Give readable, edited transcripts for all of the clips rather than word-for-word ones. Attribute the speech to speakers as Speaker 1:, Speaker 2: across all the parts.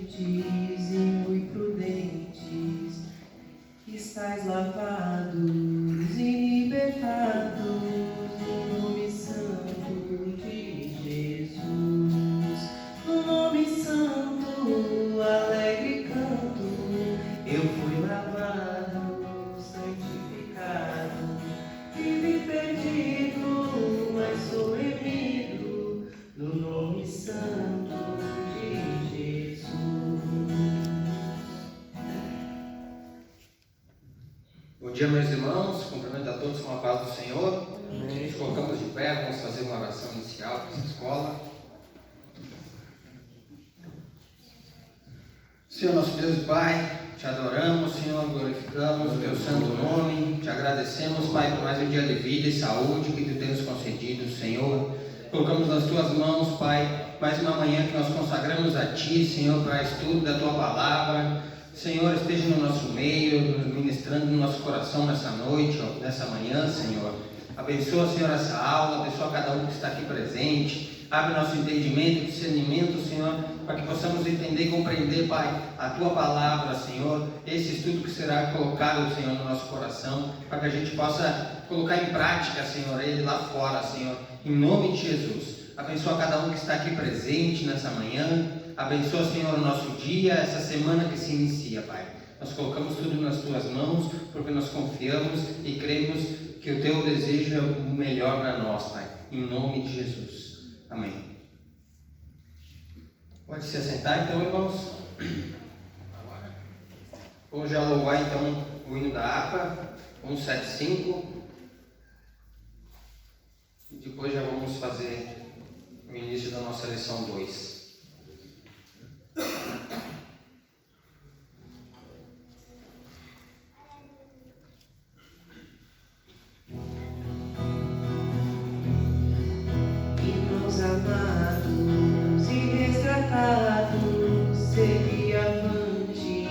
Speaker 1: valentes e muito prudentes, estais lavados e libertados no nome santo de Jesus. No nome santo, alegre canto, eu fui lavado, santificado, vivi perdido, mas sou remido no nome santo de Jesus.
Speaker 2: Bom dia, meus irmãos, cumprimento a todos com a paz do Senhor. Nos colocamos de pé, vamos fazer uma oração inicial para essa escola. Senhor, nosso Deus e Pai, te adoramos, Senhor, glorificamos o teu santo nome, te agradecemos, Pai, por mais um dia de vida e saúde que tu tens concedido, Senhor. Colocamos nas tuas mãos, Pai, mais uma manhã que nós consagramos a ti, Senhor, para estudo da tua palavra. Senhor, esteja no nosso meio, nos ministrando no nosso coração nessa noite, nessa manhã, Senhor. Abençoa, Senhor, essa aula, abençoa cada um que está aqui presente. Abre nosso entendimento, discernimento, Senhor, para que possamos entender e compreender, Pai, a tua palavra, Senhor. Esse estudo que será colocado, Senhor, no nosso coração, para que a gente possa colocar em prática, Senhor, ele lá fora, Senhor, em nome de Jesus. Abençoa cada um que está aqui presente nessa manhã. Abençoa, Senhor, o nosso dia, essa semana que se inicia, Pai. Nós colocamos tudo nas tuas mãos, porque nós confiamos e cremos que o teu desejo é o melhor para nós, Pai. Em nome de Jesus. Amém. Pode se assentar, então, irmãos. Vamos já louvar, então, o hino da harpa, 175. E depois já vamos fazer o início da nossa lição 2.
Speaker 1: Irmãos amados e resgatados, segui avante,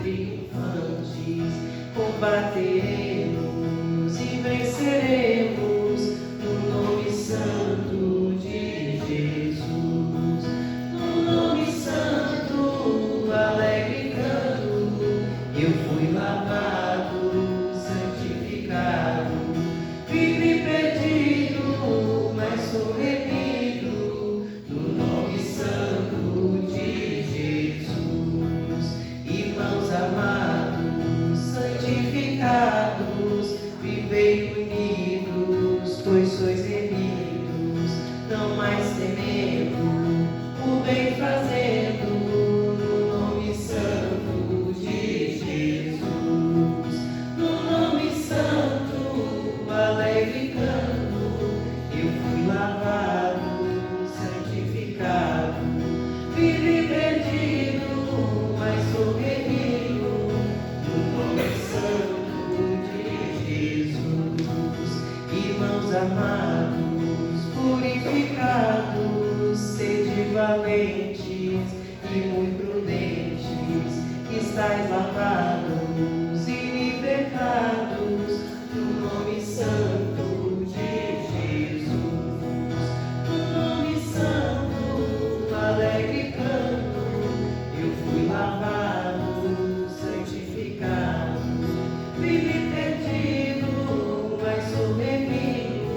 Speaker 1: triunfantes, combateremos e venceremos no nome santo de Jesus. No nome santo, alegre canto, eu fui lavado, santificado, vivi perdido, mas sou remido no nome santo de Jesus. Irmãos amados, santificados, vivei unidos, pois sois remidos, não mais temendo, o bem fazendo no nome santo de Jesus. No nome santo, alegre canto, eu fui lavado, santificado, vivi perdido, mas sou remido no nome santo de Jesus. Irmãos amados, purificados, sede valentes e muito prudentes, estais lavados e libertados no nome santo de Jesus. No nome santo, alegre canto, eu fui lavado, santificado, vivi perdido, mas sou remido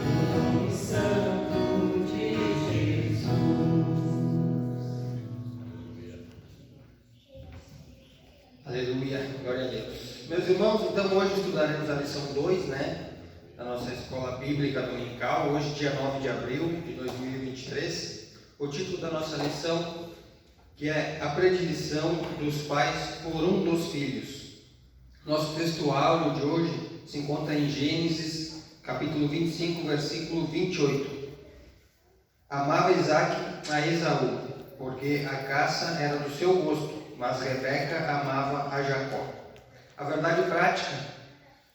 Speaker 1: no nome santo de Jesus.
Speaker 2: Aleluia, glória a Deus. Meus irmãos, então hoje estudaremos a lição 2, da nossa escola bíblica dominical, hoje dia 9 de abril de 2023. O título da nossa lição, que é a predileção dos pais por um dos filhos. Nosso textuário de hoje se encontra em Gênesis, capítulo 25, versículo 28. Amava Isaque a Esaú, porque a caça era do seu gosto, mas Rebeca amava a Jacó. A verdade prática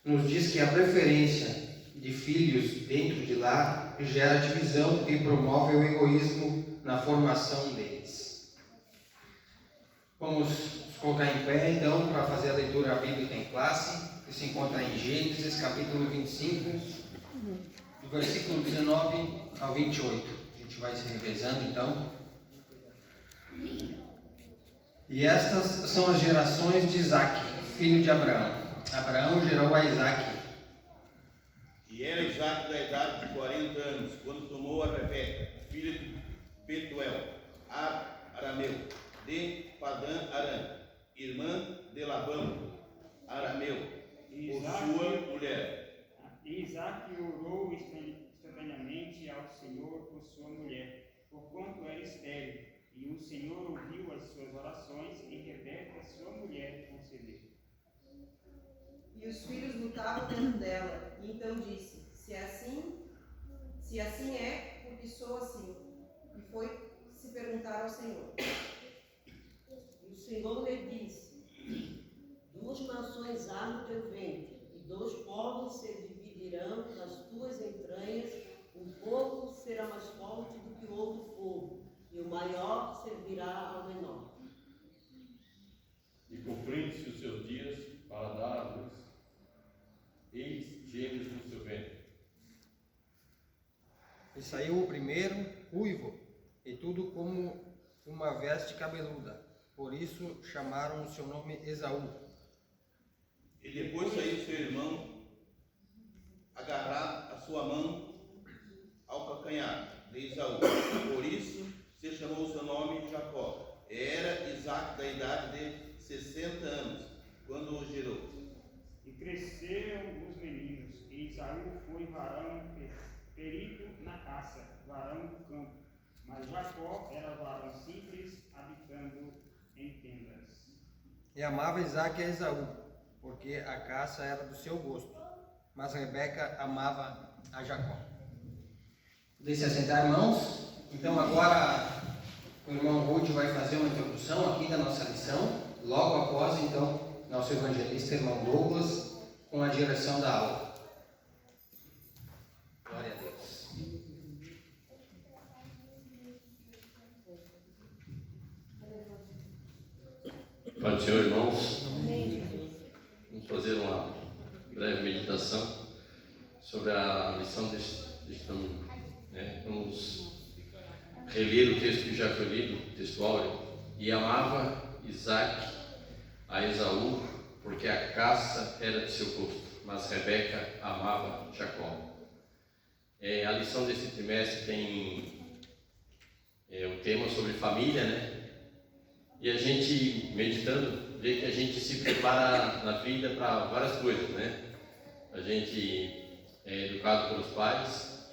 Speaker 2: nos diz que a preferência de filhos dentro de lar gera divisão e promove o egoísmo na formação deles. Vamos nos colocar em pé então para fazer a leitura bíblica em classe, que se encontra em Gênesis capítulo 25, do versículo 19 ao 28. A gente vai se revezando então. E estas são as gerações de Isaque, filho de Abraão. Abraão gerou a Isaque.
Speaker 3: E era Isaque da idade de 40 anos, quando tomou a Rebeca, filha de Betuel, arameu, de Padã Aram, irmã de Labão, arameu, por sua mulher.
Speaker 4: E Isaque orou instantaneamente ao Senhor por sua mulher, porquanto era estéril, e o Senhor ouviu as suas orações, e Rebeca, sua mulher, concedeu.
Speaker 5: E os filhos lutavam dentro dela, e então disse: se assim é, porque sou assim. E foi se perguntar ao Senhor.
Speaker 6: E o Senhor lhe disse: duas nações há no teu ventre, e dois povos se dividirão nas tuas entranhas. Um povo será mais forte do que o outro povo, e o maior servirá ao menor.
Speaker 7: E cumprindo-se os seus dias para dar à luz, eis gêmeos no seu ventre.
Speaker 2: E saiu o primeiro, ruivo, e tudo como uma veste cabeluda. Por isso chamaram o seu nome Esaú.
Speaker 3: E depois saiu seu irmão, agarrar a sua mão ao calcanhar de Esaú. Por isso se chamou o seu nome Jacó. Era Isaque da idade de 60 anos, quando o gerou.
Speaker 4: E cresceram os meninos, e Esaú foi varão perito na caça, varão do campo. Mas Jacó era varão simples, habitando em tendas.
Speaker 2: E amava Isaque a Esaú, porque a caça era do seu gosto. Mas Rebeca amava a Jacó. Deixe assentar, irmãos. Então agora o irmão Rude vai fazer uma introdução aqui da nossa lição. Logo após, então, nosso evangelista, irmão Douglas, com a direção da aula. Glória a Deus.
Speaker 7: Pai do Senhor, irmãos, vamos fazer uma breve meditação sobre a lição deste domingo. Vamos reler o texto que já foi lido, o texto áureo. E amava Isaque a Esaú, porque a caça era de seu gosto, mas Rebeca amava Jacó. A lição desse trimestre tem o tema sobre família, né? E a gente, meditando, vê que a gente se prepara na vida para várias coisas, né? A gente é educado pelos pais,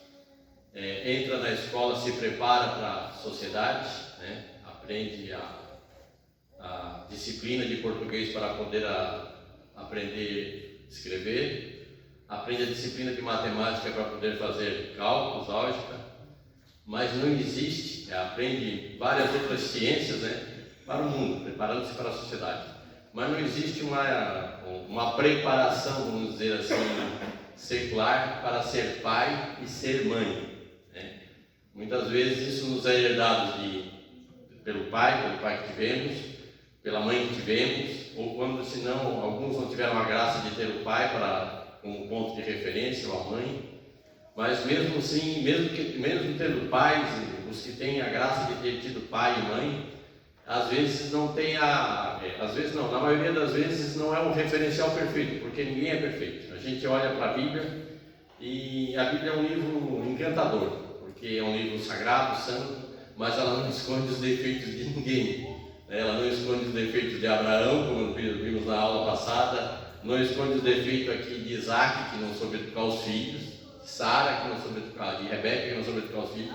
Speaker 7: entra na escola, se prepara para a sociedade, né? Aprende a disciplina de português para poder aprender a escrever, aprende a disciplina de matemática para poder fazer cálculos, álgebra, mas não existe, aprende várias outras ciências, né? Para o mundo, preparando-se para a sociedade. Mas não existe uma preparação, vamos dizer assim, secular para ser pai e ser mãe, né? Muitas vezes isso nos é herdado pelo pai que tivemos, pela mãe que tivemos, ou quando, se não, alguns não tiveram a graça de ter o pai como ponto de referência, ou a mãe. Mas mesmo assim, mesmo tendo pais, os que têm a graça de ter tido pai e mãe, às vezes não tem na maioria das vezes não é um referencial perfeito, porque ninguém é perfeito. A gente olha para a Bíblia, e a Bíblia é um livro encantador, porque é um livro sagrado, santo, mas ela não esconde os defeitos de ninguém. Ela não esconde os defeitos de Abraão, como vimos na aula passada, não esconde os defeitos aqui de Isaque, que não soube educar os filhos, de Sara, que não soube educar, de Rebeca, que não soube educar os filhos.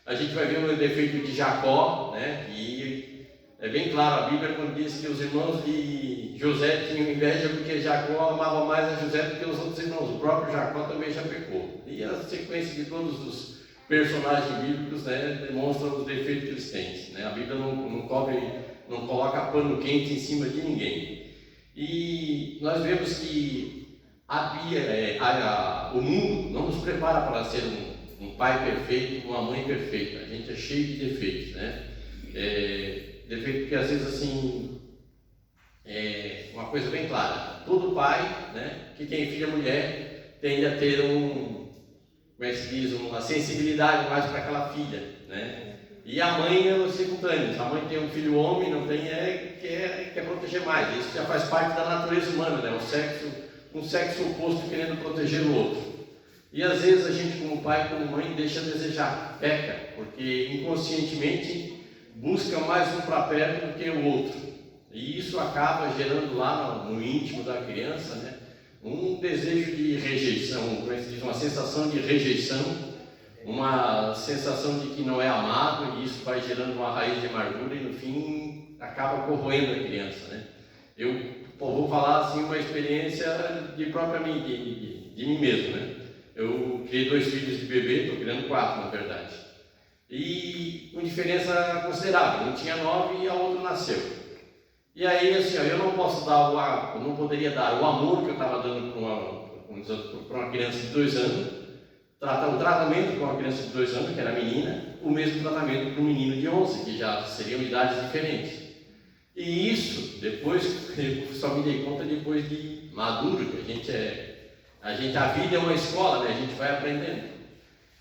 Speaker 7: A gente vai ver o defeito de Jacó, né? E é bem claro a Bíblia quando diz que os irmãos de José tinham inveja porque Jacó amava mais a José do que os outros irmãos. O próprio Jacó também já pecou. E a sequência de todos os personagens bíblicos, né, demonstram os defeitos que eles têm, né? A Bíblia não coloca pano quente em cima de ninguém. E nós vemos que o mundo não nos prepara para ser um pai perfeito, uma mãe perfeita. A gente é cheio de defeitos, né? Defeito que às vezes assim é uma coisa bem clara. Todo pai, né, que tem filha mulher tende a ter uma sensibilidade mais para aquela filha, né? E a mãe é o simultâneo. Se a mãe tem um filho homem, não tem, quer proteger mais. Isso já faz parte da natureza humana, né? Um sexo oposto querendo proteger o outro. E às vezes a gente, como pai, como mãe, deixa a desejar, peca, porque inconscientemente busca mais um para perto do que o outro. E isso acaba gerando lá no íntimo da criança, né, um desejo de rejeição, como é que se diz, uma sensação de rejeição, uma sensação de que não é amado, e isso vai gerando uma raiz de amargura e no fim acaba corroendo a criança, né? Eu vou falar assim uma experiência de mim mesmo, né? Eu criei 2 filhos de bebê, estou criando 4 na verdade, e com diferença considerável, um tinha 9 e a outra nasceu. E aí assim, eu não poderia dar o amor que eu estava dando para uma criança de 2 anos, o tratamento para uma criança de 2 anos, que era menina, o mesmo tratamento para um menino de 11, que já seriam idades diferentes. E isso, depois, eu só me dei conta depois de maduro, que a vida é uma escola, né? A gente vai aprendendo.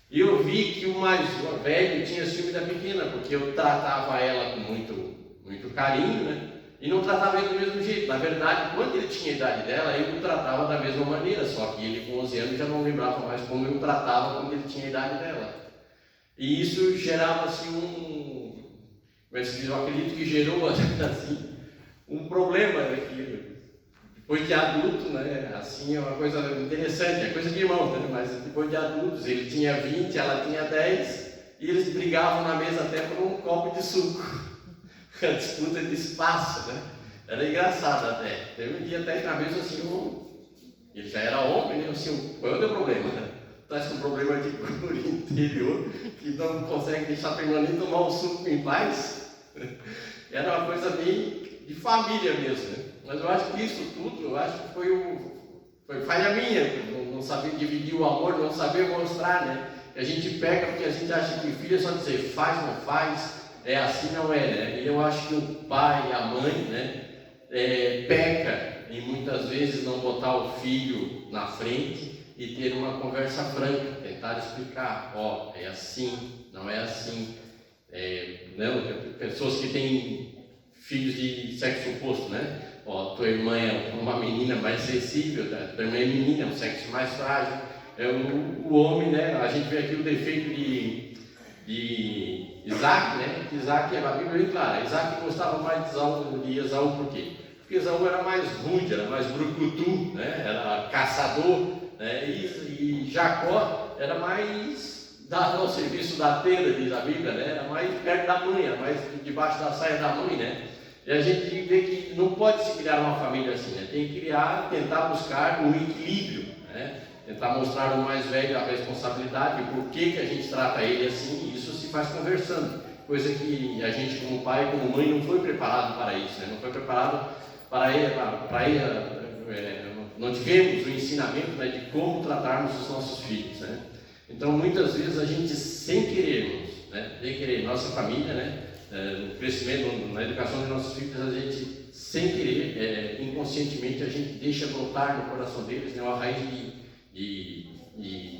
Speaker 7: E eu vi que o mais velho tinha ciúme da pequena, porque eu tratava ela com muito carinho, né? E não tratava ele do mesmo jeito. Na verdade, quando ele tinha a idade dela, eu o tratava da mesma maneira, só que ele com 11 anos já não lembrava mais como eu o tratava quando ele tinha a idade dela. E isso gerava assim eu acredito que gerou assim, um problema, né? Depois de adulto, né, assim, é uma coisa interessante, é coisa de irmãos, né, mas depois de adultos, ele tinha 20, ela tinha 10, e eles brigavam na mesa até por um copo de suco, a disputa de espaço, né, era engraçado até. Teve um dia até na mesa assim, ele já era homem, né, assim, qual é o teu problema, né? Estás com um problema de cor interior, que não consegue deixar a irmã nem tomar um suco em paz? Era uma coisa bem de família mesmo, né? Mas eu acho que isso tudo, foi falha minha, não saber dividir o amor, não saber mostrar, né? A gente pega porque a gente acha que filho é só dizer faz, não faz, é assim, não é, né? E eu acho que o pai e a mãe, né, peca em muitas vezes não botar o filho na frente e ter uma conversa franca, tentar explicar, é assim, não é assim. Não, pessoas que têm filhos de sexo oposto, né? Tua irmã é uma menina mais sensível, tua irmã é menina, é um sexo mais frágil. O homem, né? A gente vê aqui o defeito de Isaac, né? Isaac, a Bíblia é bem clara, Isaac gostava mais de Esaú, por quê? Porque Esaú era mais rude, era mais brucutu, né? Era caçador, né? E Jacó era mais ao serviço da tenda, diz a Bíblia, né? Era mais perto da mãe, era mais debaixo da saia da mãe, né? E a gente vê que não pode se criar uma família assim, né? Tem que tentar buscar um equilíbrio, né? Tentar mostrar ao mais velho a responsabilidade, por que a gente trata ele assim, e isso se faz conversando, coisa que a gente como pai, como mãe, não foi preparado para isso, né? Não foi preparado para ele, não tivemos o ensinamento, né, de como tratarmos os nossos filhos, né? Então muitas vezes a gente sem querer, nossa família, né, no crescimento, na educação dos nossos filhos, a gente sem querer, inconscientemente a gente deixa brotar no coração deles, né, uma raiz de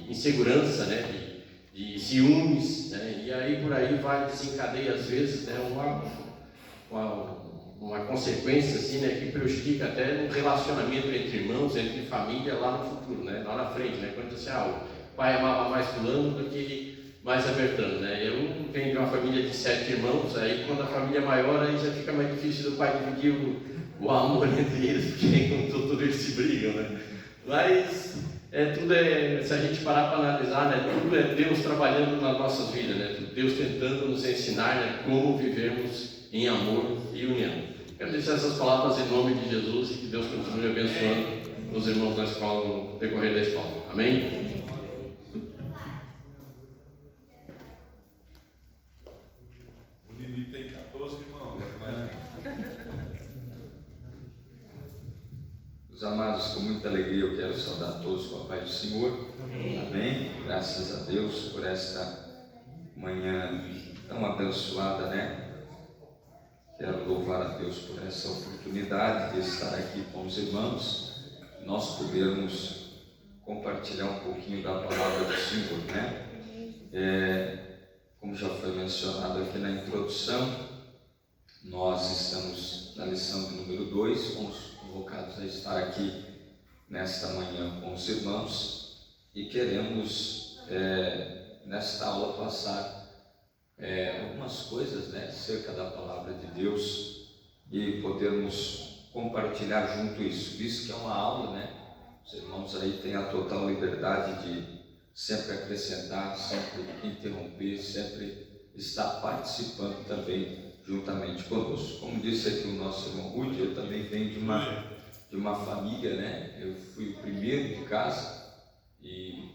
Speaker 7: insegurança, né, de ciúmes, né, e aí por aí vai desencadeia às vezes, né, uma consequência assim, né, que prejudica até no relacionamento entre irmãos, entre família lá no futuro, né, lá na frente, né, quando assim, o pai amava mais fulano do que mais a Bertano, né? Eu venho de uma família de 7 irmãos, aí quando a família é maior, aí já fica mais difícil do pai dividir o amor entre eles, porque com tudo eles se brigam, né? Mas se a gente parar para analisar, né, tudo é Deus trabalhando nas nossas vidas, né? Deus tentando nos ensinar, né, como vivermos em amor e união. Quero deixar essas palavras em nome de Jesus e que Deus continue abençoando os irmãos da escola no decorrer da escola. Amém?
Speaker 8: Tem 14 irmãos, Meus amados, com muita alegria eu quero saudar todos com a paz do Senhor. Amém? Graças a Deus por esta manhã tão abençoada, né? Quero louvar a Deus por essa oportunidade de estar aqui com os irmãos, nós podermos compartilhar um pouquinho da palavra do Senhor, né? como já foi mencionado aqui na introdução, nós estamos na lição de número 2, fomos convocados a estar aqui nesta manhã com os irmãos e queremos nesta aula passar algumas coisas, né, acerca da palavra de Deus e podermos compartilhar junto isso, visto que é uma aula, né? Os irmãos aí têm a total liberdade de sempre acrescentar, sempre interromper, sempre estar participando também juntamente conosco. Como disse aqui o nosso irmão Ruth, eu também venho de uma família, né? Eu fui o primeiro de casa e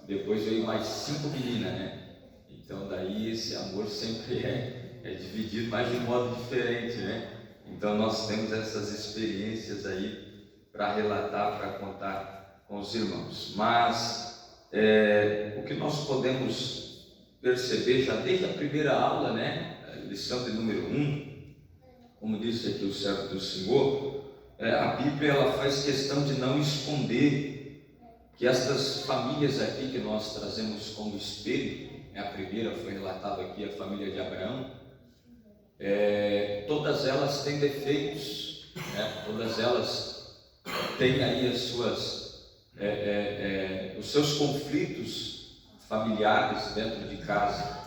Speaker 8: depois veio mais 5 meninas, né? Então daí esse amor sempre é dividido, mas de modo diferente, né? Então nós temos essas experiências aí para relatar, para contar com os irmãos. Mas o que nós podemos perceber já desde a primeira aula, né? A lição de número 1, como disse aqui o servo do Senhor, a Bíblia ela faz questão de não esconder que estas famílias aqui que nós trazemos como espelho, a primeira foi relatada aqui, a família de Abraão, todas elas têm defeitos, né? Todas elas têm aí as suas, os seus conflitos familiares dentro de casa,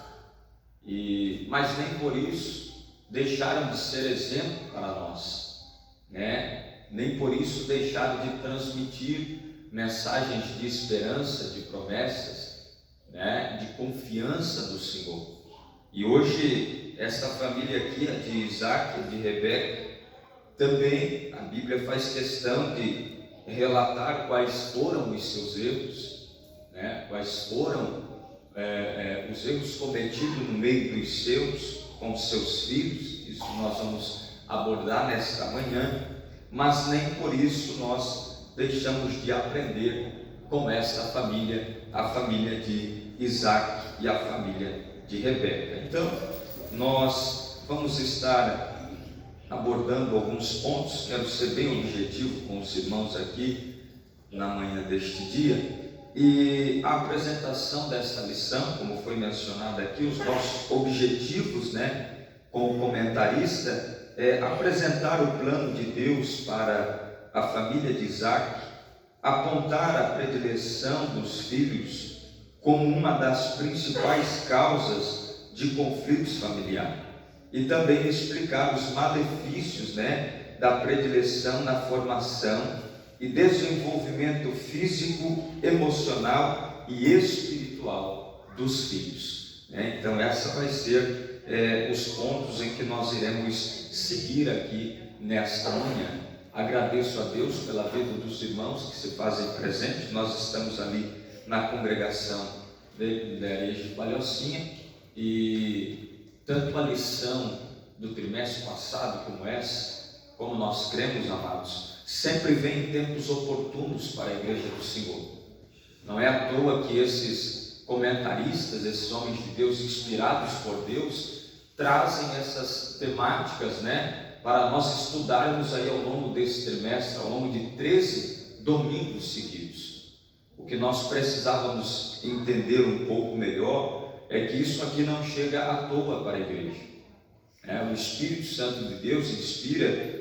Speaker 8: mas nem por isso deixaram de ser exemplo para nós, né? Nem por isso deixaram de transmitir mensagens de esperança, de promessas, né? De confiança no Senhor. E hoje esta família aqui, a de Isaac e de Rebeca, também a Bíblia faz questão de relatar quais foram os seus erros, né? Quais foram os erros cometidos no meio dos seus, com os seus filhos. Isso nós vamos abordar nesta manhã, mas nem por isso nós deixamos de aprender com esta família, a família de Isaac e a família de Rebeca. Então, nós vamos estar abordando alguns pontos. Quero ser bem objetivo com os irmãos aqui na manhã deste dia. E a apresentação desta lição, como foi mencionado aqui, os nossos objetivos, né, como comentarista, é apresentar o plano de Deus para a família de Isaac, apontar a predileção dos filhos como uma das principais causas de conflitos familiares e também explicar os malefícios, né, da predileção na formação e desenvolvimento físico, emocional e espiritual dos filhos, né? Então essa vai ser os pontos em que nós iremos seguir aqui nesta manhã. Agradeço a Deus pela vida dos irmãos que se fazem presentes. Nós estamos ali na congregação da igreja de Palhocinha e tanto a lição do trimestre passado como essa, como nós cremos, amados, sempre vem em tempos oportunos para a igreja do Senhor. Não é à toa que esses comentaristas, esses homens de Deus inspirados por Deus, trazem essas temáticas, né, para nós estudarmos aí ao longo desse trimestre, ao longo de 13 domingos seguidos. O que nós precisávamos entender um pouco melhor é que isso aqui não chega à toa para a igreja. O Espírito Santo de Deus inspira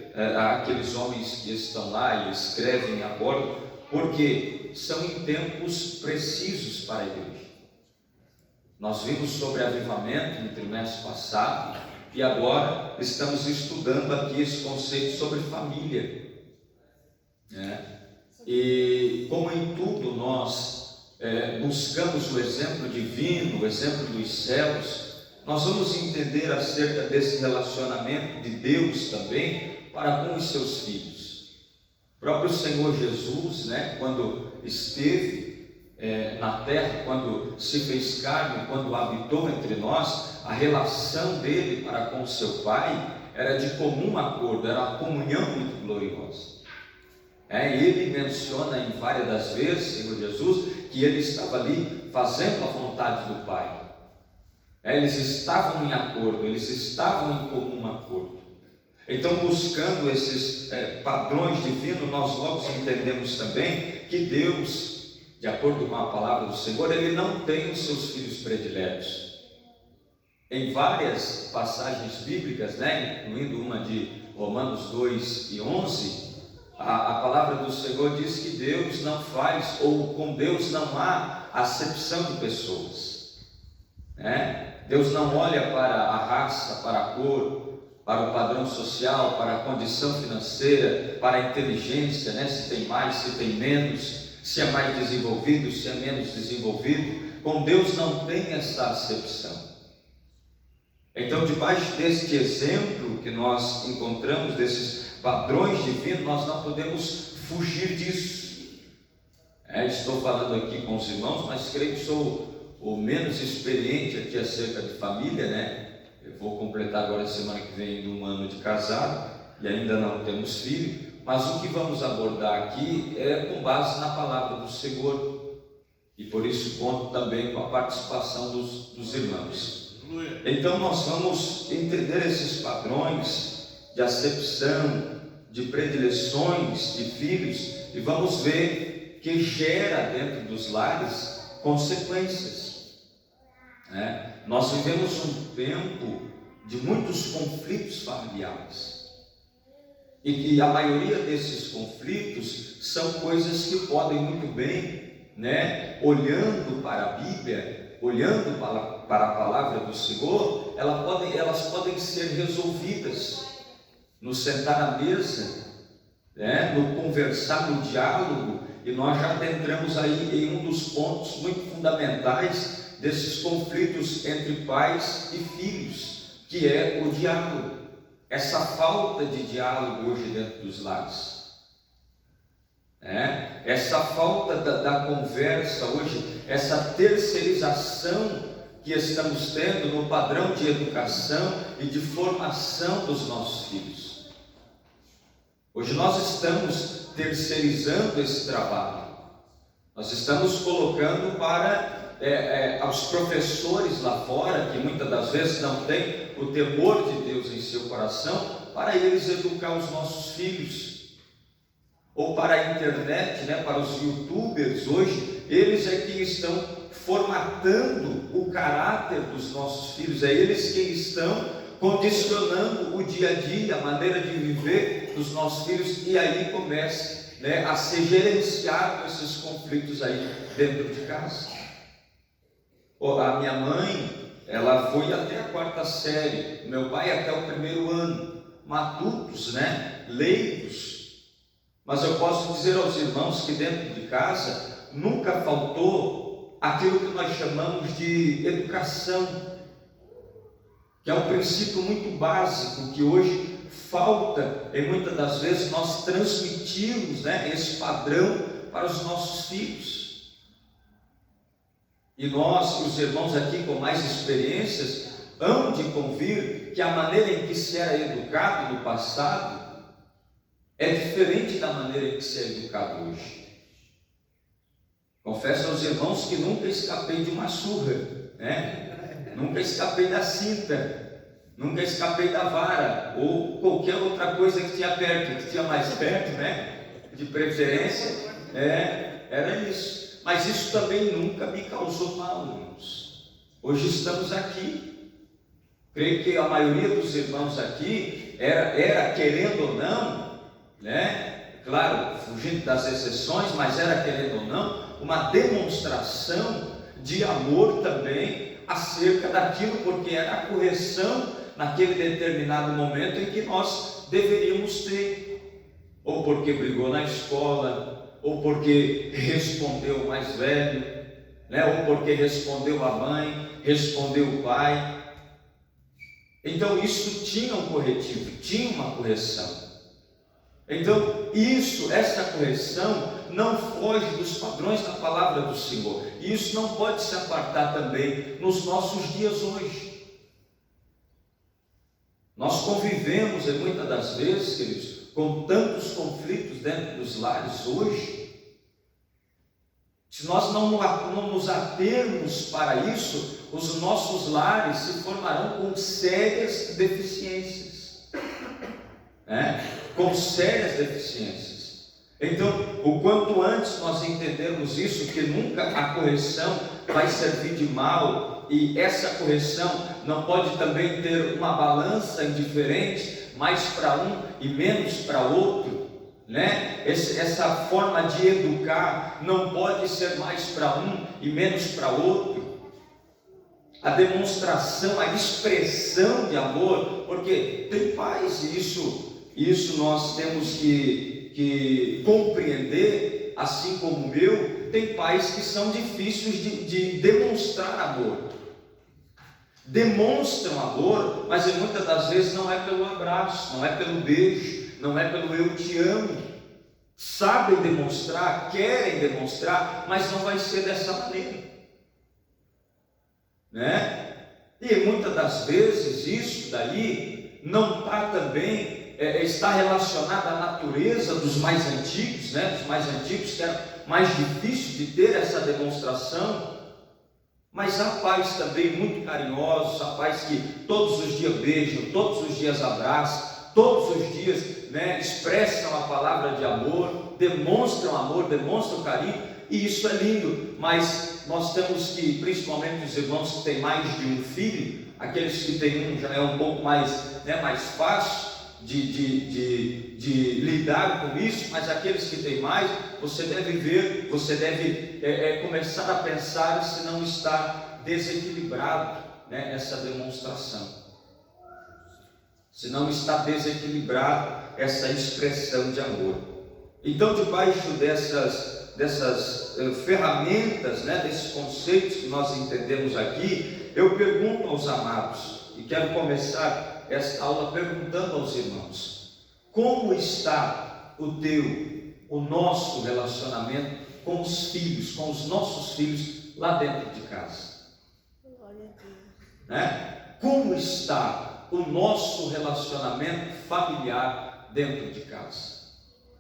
Speaker 8: aqueles homens que estão lá e escrevem a bordo, porque são em tempos precisos para a igreja. Nós vimos sobre avivamento no trimestre passado e agora estamos estudando aqui esse conceito sobre família, né? E como em tudo nós buscamos o exemplo divino, o exemplo dos céus, nós vamos entender acerca desse relacionamento de Deus também para com os seus filhos. O próprio Senhor Jesus, né, quando esteve na terra, quando se fez carne, quando habitou entre nós, a relação dele para com seu Pai era de comum acordo, era uma comunhão muito gloriosa. Ele menciona em várias das vezes, Senhor Jesus, que ele estava ali fazendo a vontade do Pai. Eles estavam em acordo, eles estavam em comum acordo. Então, buscando esses padrões divinos, nós logo entendemos também que Deus, de acordo com a palavra do Senhor, Ele não tem os seus filhos prediletos. em várias passagens bíblicas, né, incluindo uma de Romanos 2 e 11, a palavra do Senhor diz que Deus não faz, ou com Deus não há acepção de pessoas, né? Deus não olha para a raça, para a cor, para o padrão social, para a condição financeira, para a inteligência, né? Se tem mais, se tem menos, se é mais desenvolvido, se é menos desenvolvido. Com Deus não tem essa acepção. Então, debaixo deste exemplo que nós encontramos, desses padrões divinos, nós não podemos fugir disso. Estou falando aqui com os irmãos, mas creio que sou o menos experiente aqui acerca de família, né? Eu vou completar agora semana que vem 1 ano de casado e ainda não temos filho, mas o que vamos abordar aqui é com base na palavra do Senhor, e por isso conto também com a participação dos irmãos. Então nós vamos entender esses padrões de acepção, de predileções de filhos, e vamos ver que gera dentro dos lares consequências. Nós vivemos um tempo de muitos conflitos familiares, e que a maioria desses conflitos são coisas que podem muito bem, né, olhando para a Bíblia, olhando para a palavra do Senhor, elas podem ser resolvidas no sentar à mesa, né, no conversar, no diálogo. E nós já adentramos aí em um dos pontos muito fundamentais desses conflitos entre pais e filhos, que é o diálogo. Essa falta de diálogo hoje dentro dos lares, essa falta da conversa hoje, essa terceirização que estamos tendo no padrão de educação e de formação dos nossos filhos. Hoje nós estamos terceirizando esse trabalho, nós estamos colocando para aos professores lá fora, que muitas das vezes não têm o temor de Deus em seu coração, para eles educar os nossos filhos, ou para a internet, né, para os youtubers hoje, eles é que estão formatando o caráter dos nossos filhos, é eles que estão condicionando o dia a dia, a maneira de viver dos nossos filhos, e aí começa, né, a ser gerenciado esses conflitos aí dentro de casa. A minha mãe, ela foi até a 4ª série, meu pai até o 1º ano, matutos, né, leigos, mas eu posso dizer aos irmãos que dentro de casa nunca faltou aquilo que nós chamamos de educação, que é um princípio muito básico que hoje falta, e muitas das vezes nós transmitimos, né, esse padrão para os nossos filhos. E nós, os irmãos aqui com mais experiências, hão de convir que a maneira em que se era educado no passado é diferente da maneira em que se é educado hoje. Confesso aos irmãos que nunca escapei de uma surra, né? Nunca escapei da cinta, nunca escapei da vara, ou qualquer outra coisa que tinha perto, que tinha mais perto, né? De preferência, era isso. Mas isso também nunca me causou mal, irmãos. Hoje estamos aqui. Creio que a maioria dos irmãos aqui era querendo ou não, né? Claro, fugindo das exceções, mas era querendo ou não, uma demonstração de amor também acerca daquilo, porque era a correção naquele determinado momento em que nós deveríamos ter, ou porque brigou na escola, ou porque respondeu o mais velho, né? Ou porque respondeu a mãe, respondeu o pai. Então isso tinha um corretivo, tinha uma correção. Então essa correção não foge dos padrões da palavra do Senhor, e isso não pode se apartar também nos nossos dias hoje. Nós convivemos, e muitas das vezes, queridos, com tantos conflitos dentro dos lares hoje. Se nós não nos atermos para isso, os nossos lares se formarão com sérias deficiências, com sérias deficiências. Então, o quanto antes nós entendermos isso, que nunca a correção vai servir de mal, e essa correção não pode também ter uma balança indiferente, mais para um e menos para outro, né? Essa forma de educar não pode ser mais para um e menos para outro. A demonstração, a expressão de amor, porque tem pais, e isso nós temos que compreender, assim como o meu, tem pais que são difíceis de demonstrar amor. Demonstram amor, mas muitas das vezes não é pelo abraço, não é pelo beijo, não é pelo eu te amo. Sabem demonstrar, querem demonstrar, mas não vai ser dessa maneira, né? E muitas das vezes isso daí não está também, está relacionado à natureza dos mais antigos, né? Dos mais antigos que era mais difícil de ter essa demonstração. Mas há pais também muito carinhosos, há pais que todos os dias beijam, todos os dias abraçam, todos os dias, né, expressam a palavra de amor, demonstram carinho, e isso é lindo. Mas nós temos que, principalmente os irmãos que têm mais de um filho, aqueles que têm um já é um pouco mais, né, mais fácil de lidar com isso, mas aqueles que têm mais, você deve ver, você deve começar a pensar se não está desequilibrado, né, essa demonstração, se não está desequilibrado essa expressão de amor. Então, debaixo dessas ferramentas, né, desses conceitos que nós entendemos aqui, eu pergunto aos amados, e quero começar esta aula perguntando aos irmãos: como está o nosso relacionamento com os filhos, com os nossos filhos lá dentro de casa?
Speaker 9: Glória a Deus.
Speaker 8: Né? Como está o nosso relacionamento familiar dentro de casa?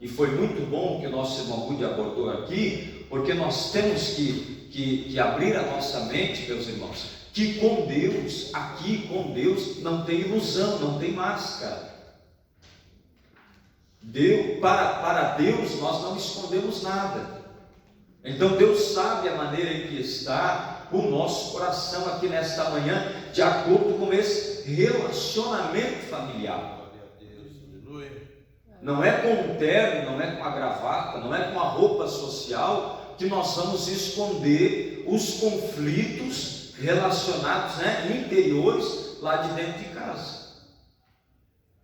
Speaker 8: E foi muito bom que o nosso irmão Rudy abordou aqui, porque nós temos que abrir a nossa mente, meus irmãos, que com Deus, aqui com Deus, não tem ilusão, não tem máscara. Para Deus nós não escondemos nada. Então Deus sabe a maneira em que está o nosso coração aqui nesta manhã, de acordo com esse relacionamento familiar. Não é com um terno, não é com a gravata, não é com a roupa social que nós vamos esconder os conflitos relacionados, né, interiores lá de dentro de casa.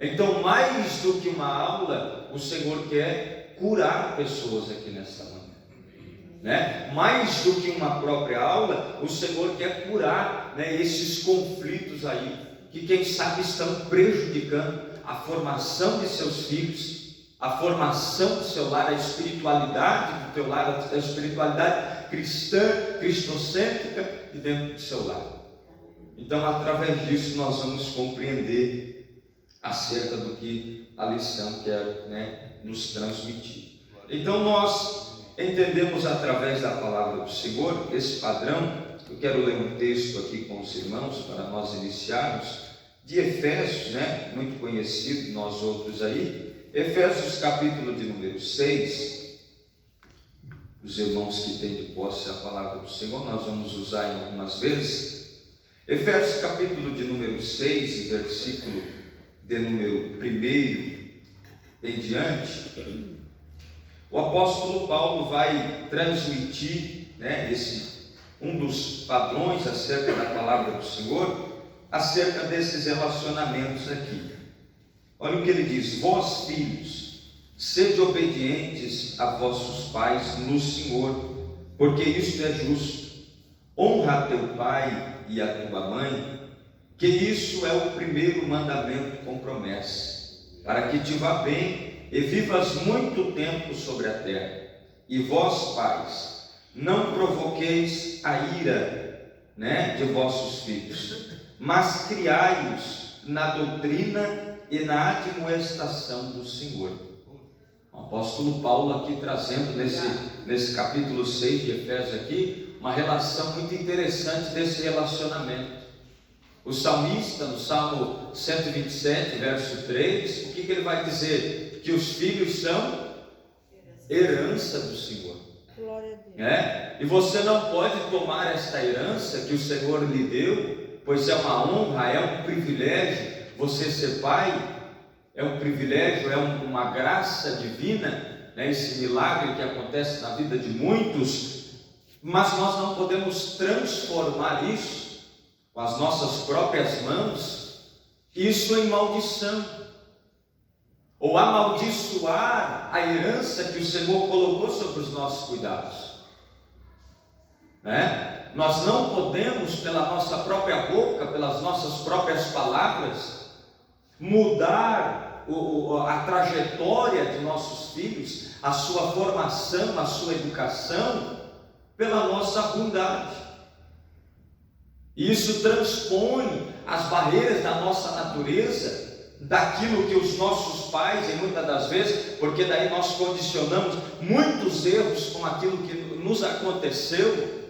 Speaker 8: Então, mais do que uma aula, o Senhor quer curar pessoas aqui nesta manhã, né? Mais do que uma própria aula, o Senhor quer curar, né, esses conflitos aí, que quem sabe estão prejudicando a formação de seus filhos, a formação do seu lar, a espiritualidade do teu lar, a espiritualidade cristã, cristocêntrica de dentro do seu lar. Então, através disso, nós vamos compreender acerca do que a lição quer, né, nos transmitir. Então, nós entendemos através da palavra do Senhor esse padrão. Eu quero ler um texto aqui com os irmãos para nós iniciarmos, de Efésios, né, muito conhecido, nós outros aí, Efésios capítulo de número 6, os irmãos que têm de posse a palavra do Senhor, nós vamos usar em algumas vezes. Efésios capítulo de número 6, versículo de número 1 em diante, o apóstolo Paulo vai transmitir, né, um dos padrões acerca da palavra do Senhor, acerca desses relacionamentos aqui. Olha o que ele diz: vós filhos, sede obedientes a vossos pais no Senhor, porque isto é justo. Honra a teu pai e a tua mãe, que isso é o primeiro mandamento com promessa, para que te vá bem e vivas muito tempo sobre a terra. E vós, pais, não provoqueis a ira, né, de vossos filhos, mas criai-os na doutrina e na admoestação do Senhor. O apóstolo Paulo aqui trazendo nesse capítulo 6 de Efésios aqui, uma relação muito interessante desse relacionamento. O salmista, no Salmo 127, verso 3, o que ele vai dizer? Que os filhos são herança do Senhor.
Speaker 9: Glória a Deus.
Speaker 8: E você não pode tomar esta herança que o Senhor lhe deu pois é uma honra, é um privilégio você ser pai, é um privilégio, é uma graça divina, né? Esse milagre que acontece na vida de muitos, mas nós não podemos transformar isso com as nossas próprias mãos, isso em maldição, ou amaldiçoar a herança que o Senhor colocou sobre os nossos cuidados, né? Nós não podemos, pela nossa própria boca, pelas nossas próprias palavras, mudar a trajetória de nossos filhos, a sua formação, a sua educação, pela nossa ruindade. Isso transpõe as barreiras da nossa natureza, daquilo que os nossos pais, e muitas das vezes, porque daí nós condicionamos muitos erros com aquilo que nos aconteceu,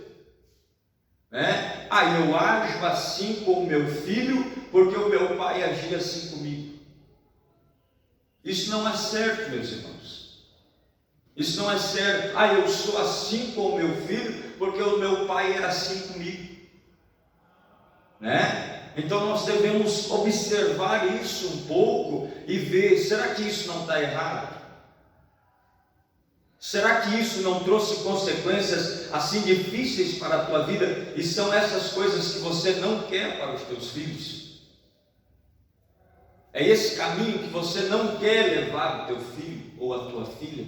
Speaker 8: né? Eu ajo assim com o meu filho, porque o meu pai agia assim comigo. Isso não é certo, meus irmãos. Isso não é certo. Eu sou assim com o meu filho, porque o meu pai era assim comigo, né? Então nós devemos observar isso um pouco e ver, será que isso não está errado? Será que isso não trouxe consequências assim difíceis para a tua vida? E são essas coisas que você não quer para os teus filhos? É esse caminho que você não quer levar o teu filho ou a tua filha?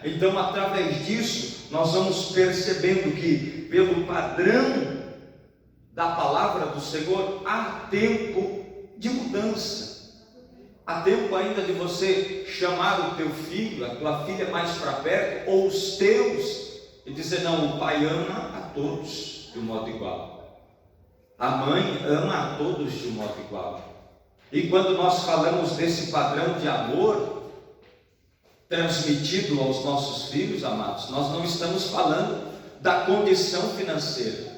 Speaker 8: Então, através disso, nós vamos percebendo que, pelo padrão da palavra do Senhor, há tempo de mudança. Há tempo ainda de você chamar o teu filho, a tua filha mais para perto, ou os teus, e dizer: não, o pai ama a todos de um modo igual, a mãe ama a todos de um modo igual. E quando nós falamos desse padrão de amor transmitido aos nossos filhos, amados, nós não estamos falando da condição financeira,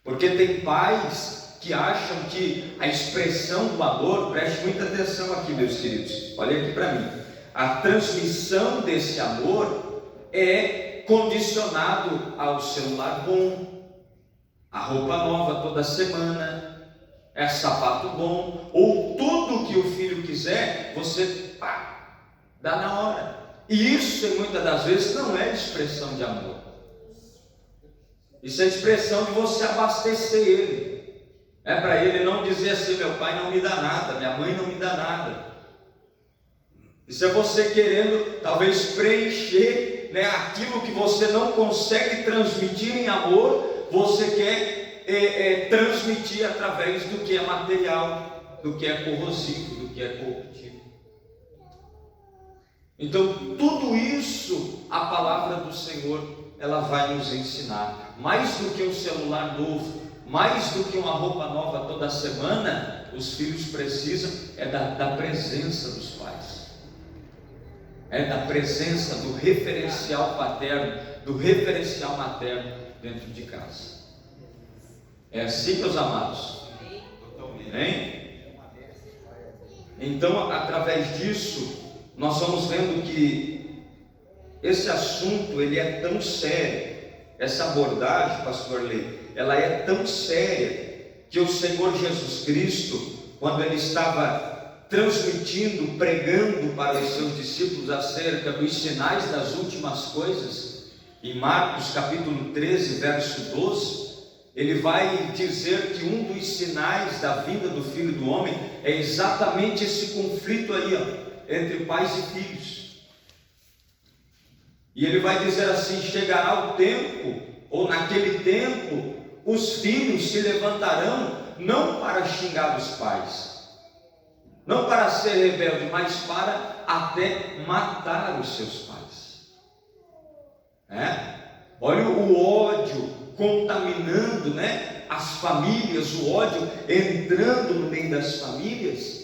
Speaker 8: porque tem pais que acham que a expressão do amor, preste muita atenção aqui, meus queridos, olha aqui para mim, a transmissão desse amor é condicionado ao celular bom, a roupa nova toda semana, é sapato bom, ou tudo que o filho quiser, você dá na hora. E isso, muitas das vezes, não é expressão de amor. Isso é expressão de você abastecer ele. É para ele não dizer assim: meu pai não me dá nada, minha mãe não me dá nada. Isso é você querendo talvez preencher, né, aquilo que você não consegue transmitir em amor, você quer transmitir através do que é material, do que é corrosivo, do que é corruptível. Então tudo isso a palavra do Senhor ela vai nos ensinar. Mais do que um celular novo, mais do que uma roupa nova toda semana, os filhos precisam da presença dos pais, da presença do referencial paterno, do referencial materno dentro de casa. É assim, meus amados? Amém? Então, através disso, nós vamos vendo que esse assunto ele é tão sério, essa abordagem, pastor Lei, ela é tão séria, que o Senhor Jesus Cristo, quando ele estava transmitindo, pregando para os seus discípulos acerca dos sinais das últimas coisas, em Marcos capítulo 13, verso 12, ele vai dizer que um dos sinais da vinda do Filho do Homem é exatamente esse conflito aí, entre pais e filhos. E ele vai dizer assim: chegará o tempo, ou naquele tempo, os filhos se levantarão não para xingar os pais, não para ser rebelde, mas para até matar os seus pais. Olha o ódio contaminando, né, as famílias, o ódio entrando no meio das famílias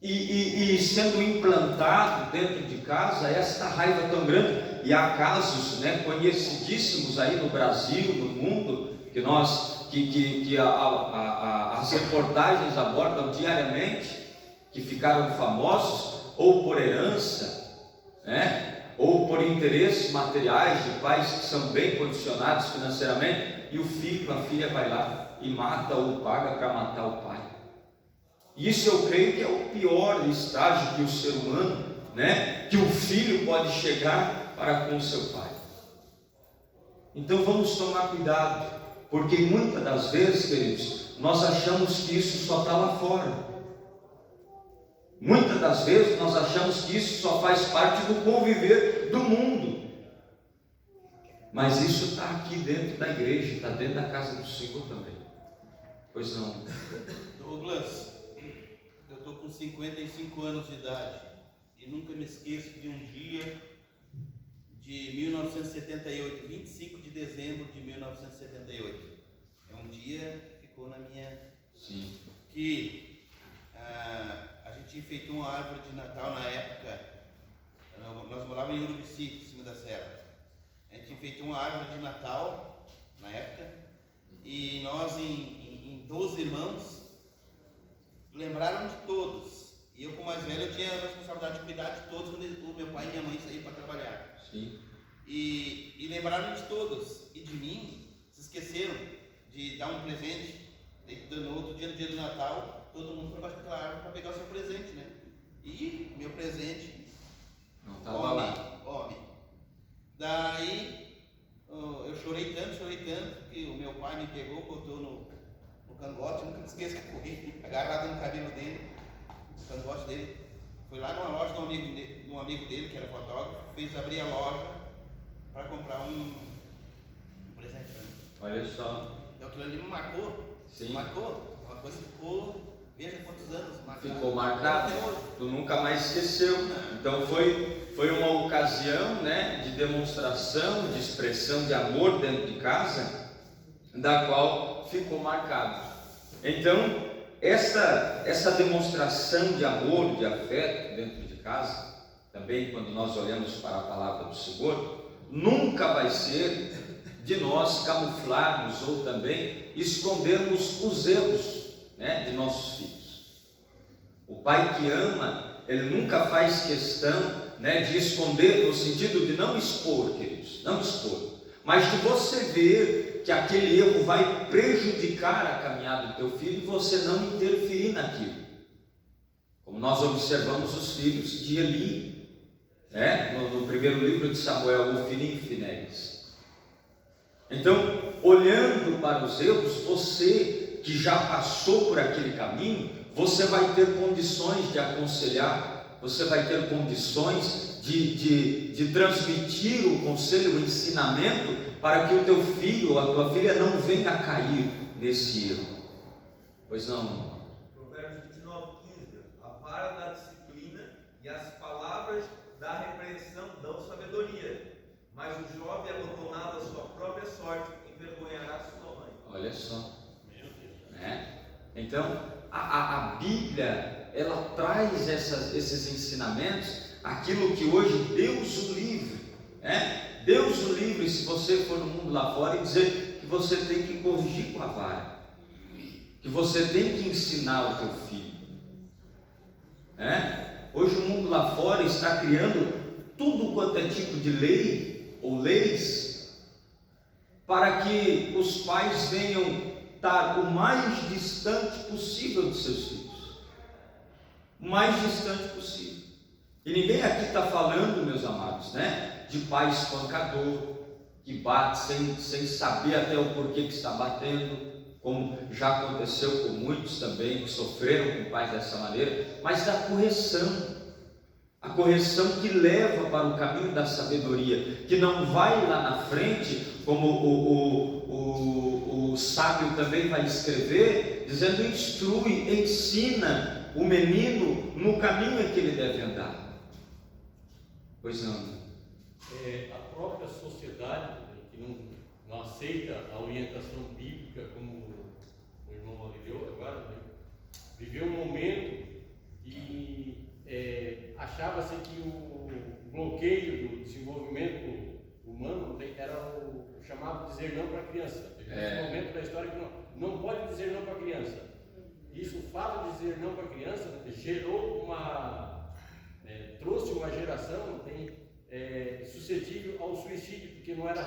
Speaker 8: e sendo implantado dentro de casa esta raiva tão grande. E há casos, né, conhecidíssimos aí no Brasil, no mundo, que as reportagens abordam diariamente, que ficaram famosos, ou por herança, né, Ou por interesses materiais de pais que são bem condicionados financeiramente, e o filho, a filha vai lá e mata ou paga para matar o pai. Isso eu creio que é o pior estágio que o ser humano, que o filho pode chegar para com o seu pai. Então vamos tomar cuidado, porque muitas das vezes, queridos, nós achamos que isso só está lá fora. Muitas das vezes nós achamos que isso só faz parte do conviver do mundo. Mas isso está aqui dentro da igreja, está dentro da casa do Senhor também. Pois não?
Speaker 3: Douglas, eu estou com 55 anos de idade e nunca me esqueço de um dia de 1978, 25 de dezembro de 1978. É um dia que ficou na minha...
Speaker 8: Sim.
Speaker 3: Que a gente enfeitou uma árvore de Natal na época. Nós morávamos em Urubici, em cima da serra. A gente enfeitou uma árvore de Natal na época e nós em 12 irmãos lembraram de todos. E eu, como mais velho, eu tinha a responsabilidade de cuidar de todos quando o meu pai e minha mãe saíram para trabalhar.
Speaker 8: Sim.
Speaker 3: E lembraram de todos. E de mim, se esqueceram de dar um presente. No outro dia, no dia do Natal, todo mundo foi baixo daquela árvore para pegar o seu presente, né? E meu presente,
Speaker 8: não estava lá.
Speaker 3: Homem. Daí eu chorei tanto, que o meu pai me pegou, botou no cangote, nunca me esqueço que corri, agarrado no cabelo dele, no cangote dele. Foi lá numa loja de um amigo dele, que era fotógrafo, fez abrir a loja para comprar um presente para mim.
Speaker 8: Olha só.
Speaker 3: Então aquilo ali me marcou.
Speaker 8: Sim.
Speaker 3: Marcou? Uma coisa ficou, veja quantos anos marcado.
Speaker 8: Ficou marcado. Tu nunca mais esqueceu. Então foi uma ocasião, de demonstração, de expressão de amor dentro de casa, da qual ficou marcado. Então, essa demonstração de amor, de afeto dentro de casa, também quando nós olhamos para a palavra do Senhor, nunca vai ser de nós camuflarmos ou também escondermos os erros, de nossos filhos. O pai que ama, ele nunca faz questão, de esconder, no sentido de não expor, queridos, não expor, mas de você ver que aquele erro vai prejudicar a caminhada do teu filho e você não interferir naquilo. Como nós observamos os filhos de Eli, no primeiro livro de Samuel, Ofni e Finéias. Então, olhando para os erros, você que já passou por aquele caminho, você vai ter condições de aconselhar, você vai ter condições de transmitir o conselho, o ensinamento, para que o teu filho ou a tua filha não venha a cair nesse erro. Pois não?
Speaker 9: Provérbios 29:15. A vara da disciplina e as palavras da repreensão dão sabedoria, mas o jovem abandonado à sua própria sorte envergonhará sua mãe.
Speaker 8: Olha só. Então, a Bíblia, ela traz esses ensinamentos, aquilo que hoje Deus o livre, Deus o livre, se você for no mundo lá fora e dizer que você tem que corrigir com a vara, que você tem que ensinar o teu filho. Hoje o mundo lá fora está criando tudo quanto é tipo de lei ou leis para que os pais venham estar o mais distante possível dos seus filhos, o mais distante possível. E ninguém aqui está falando, meus amados, de pai espancador que bate sem saber até o porquê que está batendo, como já aconteceu com muitos também que sofreram com pais dessa maneira, mas da correção. A correção que leva para o caminho da sabedoria, que não vai lá na frente, como o sábio também vai escrever, dizendo: instrui, ensina o menino no caminho em que ele deve andar. Pois não?
Speaker 7: A própria sociedade, que não aceita a orientação bíblica, como o irmão viveu agora, viveu um momento que achava-se que o bloqueio do desenvolvimento humano era o chamado dizer não para a criança. Nesse momento da história que não pode dizer não para a criança. Isso, o fato de dizer não para a criança, gerou trouxe uma geração,
Speaker 10: suscetível ao suicídio, porque não era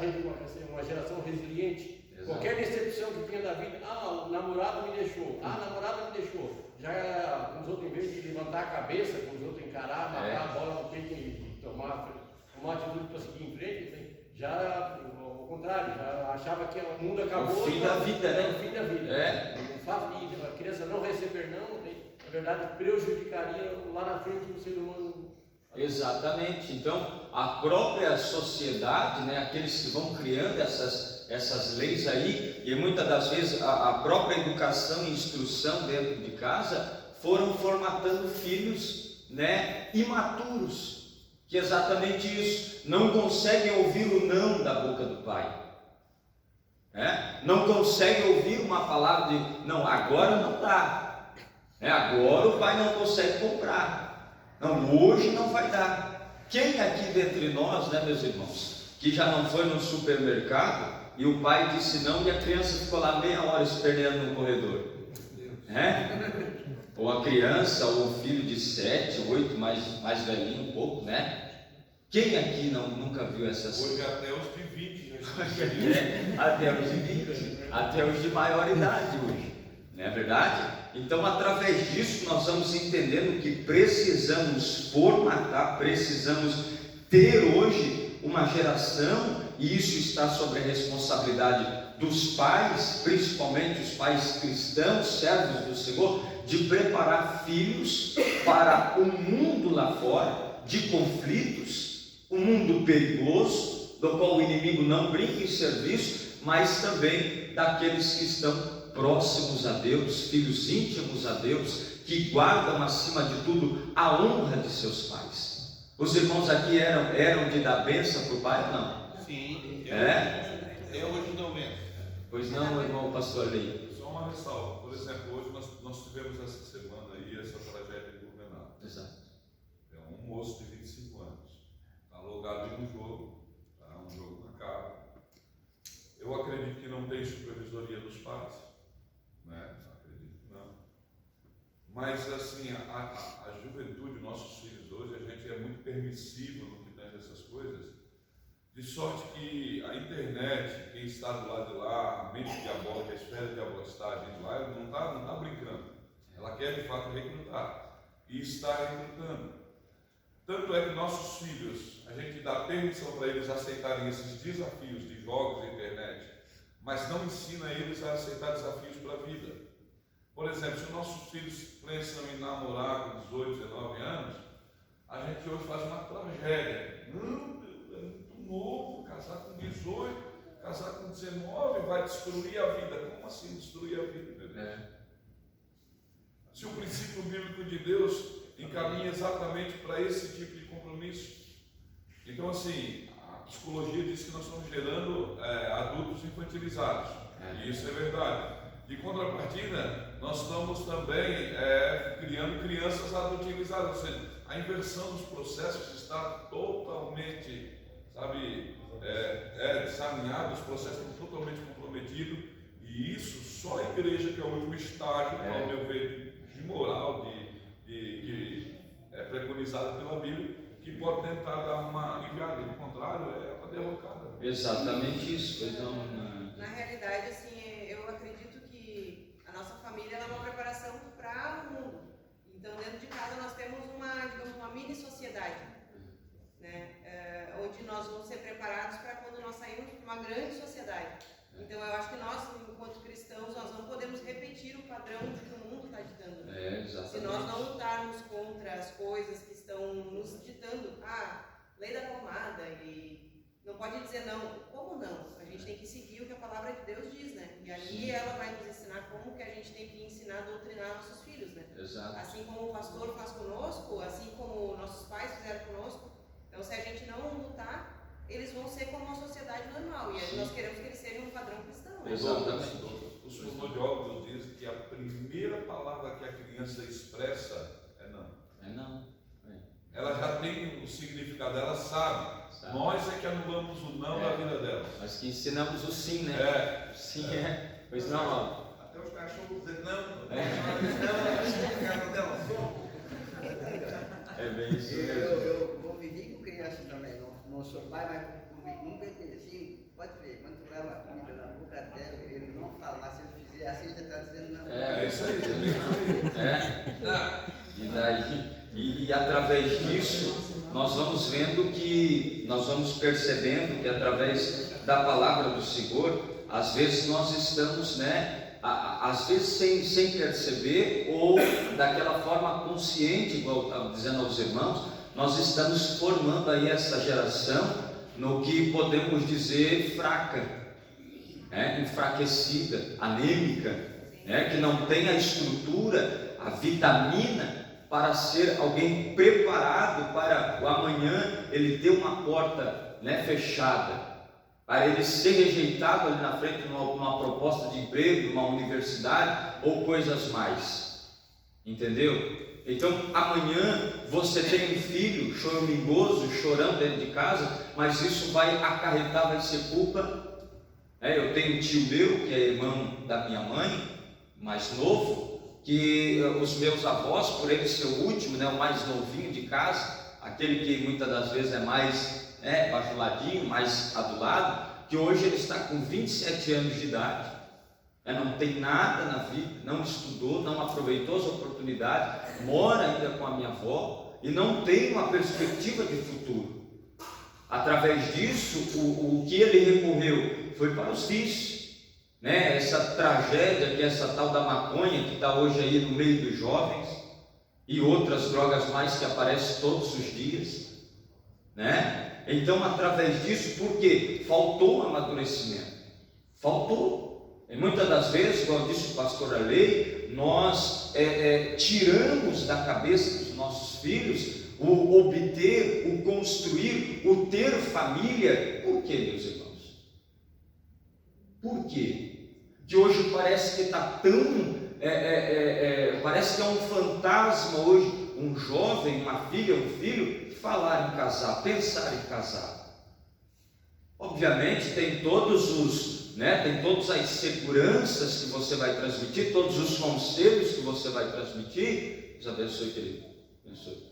Speaker 10: uma geração resiliente.
Speaker 8: Exato.
Speaker 10: Qualquer decepção que tinha da vida, o namorado me deixou, a namorada me deixou, já os outros, em vez de levantar a cabeça, com os outros encarar, matar a bola no peito e tomar atitude para seguir em frente, já ao contrário, já achava que o mundo acabou.
Speaker 8: O fim da vida, né?
Speaker 10: O fim da vida. O fato de a criança não receber na verdade, prejudicaria lá na frente o ser humano.
Speaker 8: Exatamente. Então, a própria sociedade, né, aqueles que vão criando essas leis aí, e muitas das vezes a própria educação e instrução dentro de casa, foram formatando filhos, né, imaturos, que é exatamente isso, não conseguem ouvir o não da boca do pai, não conseguem ouvir uma palavra de não, agora não dá, agora o pai não consegue comprar. Não, hoje não vai dar. Quem aqui dentre nós, né, meus irmãos, que já não foi no supermercado e o pai disse não e a criança ficou lá meia hora esperando no corredor? Ou a criança, ou o filho de 7, 8, mais velhinho um pouco, né? Quem aqui nunca viu essas coisas?
Speaker 3: Hoje até os de 20, né?
Speaker 8: Até os de 20, até os de maior idade hoje, não é verdade? Então, através disso, nós vamos entendendo que precisamos formatar, precisamos ter hoje uma geração, e isso está sobre a responsabilidade dos pais, principalmente os pais cristãos, servos do Senhor, de preparar filhos para o mundo lá fora, de conflitos, um mundo perigoso, do qual o inimigo não brinca em serviço, mas também daqueles que estão próximos a Deus, filhos íntimos a Deus, que guardam acima de tudo a honra de seus pais. Os irmãos aqui eram de dar bênção para o pai ou não?
Speaker 3: Sim. Eu hoje não mesmo.
Speaker 8: Pois não, irmão pastor Lei?
Speaker 11: Só uma ressalva. Por exemplo, hoje nós tivemos essa semana aí essa tragédia de Blumenau.
Speaker 8: Exato.
Speaker 11: É um moço de 25 anos. Está alugado em um jogo. Um jogo na cara. Eu acredito que não tem supervisoria dos pais. Acredito que não. Mas assim, a juventude, nossos filhos hoje, a gente é muito permissivo no que tem dessas coisas, de sorte que a internet, quem está do lado de lá, a mente diabólica, a esfera diabólica de lá, não está brincando. Ela quer de fato recrutar e está recrutando. Tanto é que nossos filhos, a gente dá permissão para eles aceitarem esses desafios de jogos e internet, mas não ensina eles a aceitar desafios para a vida. Por exemplo, se nossos filhos pensam em namorar com 18, 19 anos, a gente hoje faz uma tragédia. Não, é muito novo, casar com 18, casar com 19 vai destruir a vida. Como assim destruir a vida, meu Deus? Se o princípio bíblico de Deus encaminha exatamente para esse tipo de compromisso. Então, assim, a psicologia diz que nós estamos gerando adultos infantilizados, e isso é verdade. De contrapartida, nós estamos também criando crianças adultilizadas, ou seja, a inversão dos processos está totalmente, desalinhado, os processos estão totalmente comprometidos, e isso só a igreja, que é o último estágio, ao meu ver, de moral, que é preconizado pela Bíblia, que pode tentar dar uma aliviada, do contrário, é uma derrocada.
Speaker 8: Exatamente isso, pois não.
Speaker 5: Na realidade, assim, eu acredito que a nossa família é uma preparação para o mundo. Então, dentro de casa, nós temos uma mini sociedade, né? Onde nós vamos ser preparados para quando nós sairmos para uma grande sociedade. Então, eu acho que nós, enquanto cristãos, nós não podemos repetir o padrão que o mundo está ditando. Né?
Speaker 8: Exatamente.
Speaker 5: Se nós não lutarmos contra as coisas que estão nos ditando, lei da pomada, e não pode dizer não. Como não? A gente tem que seguir o que a palavra de Deus diz, né? E ali ela vai nos ensinar como que a gente tem que ensinar, doutrinar nossos filhos, né?
Speaker 8: Exato.
Speaker 5: Assim como o pastor faz conosco, assim como nossos pais fizeram conosco. Então, se a gente não lutar, eles vão ser como uma sociedade normal. E aí nós queremos que eles sejam um padrão cristão. Né?
Speaker 8: Exatamente.
Speaker 11: Os fonoaudiólogos dizem que a primeira palavra que a criança expressa é não.
Speaker 8: É não.
Speaker 11: Ela já tem o significado, ela sabe. Nós é que anulamos o não na vida dela.
Speaker 8: Mas que ensinamos o sim, né? Sim, Pois não, ó.
Speaker 9: Até os cachorros dizem não.
Speaker 8: É bem isso mesmo.
Speaker 12: Eu vou vivi com criança também, não sou pai, mas com um bebezinho, pode ver, quando tu leva a comida na boca dela, ele não fala, mas se ele fizer assim, já está dizendo não.
Speaker 8: É isso aí. E através disso, nós vamos vendo que, nós vamos percebendo que através da palavra do Senhor, às vezes nós estamos, né, às vezes sem perceber, ou daquela forma consciente, igual eu estava dizendo aos irmãos, nós estamos formando aí essa geração no que podemos dizer fraca, enfraquecida, anêmica, que não tem a estrutura, a vitamina para ser alguém preparado para o amanhã ele ter uma porta, fechada, para ele ser rejeitado ali na frente numa proposta de emprego, numa universidade ou coisas mais, entendeu? Então amanhã você tem um filho choramingoso, chorando dentro de casa, mas isso vai acarretar, vai ser culpa. Eu tenho um tio meu que é irmão da minha mãe, mais novo, que os meus avós, por ele ser o último, o mais novinho de casa, aquele que muitas das vezes é mais bajuladinho, mais adulado, que hoje ele está com 27 anos de idade, não tem nada na vida, não estudou, não aproveitou as oportunidades, mora ainda com a minha avó e não tem uma perspectiva de futuro. Através disso, o que ele recorreu foi para os vícios, essa tragédia que é essa tal da maconha que está hoje aí no meio dos jovens, e outras drogas mais que aparecem todos os dias, Então, através disso, porque faltou amadurecimento, faltou, e muitas das vezes, como disse o pastor Arley, nós tiramos da cabeça dos nossos filhos o obter, o construir, o ter família. Por quê, meus irmãos? Por quê? Que hoje parece que está tão, parece que é um fantasma hoje, um jovem, uma filha, um filho, falar em casar, pensar em casar. Obviamente tem tem todas as seguranças que você vai transmitir, todos os conselhos que você vai transmitir. Deus abençoe, querido. Abençoe.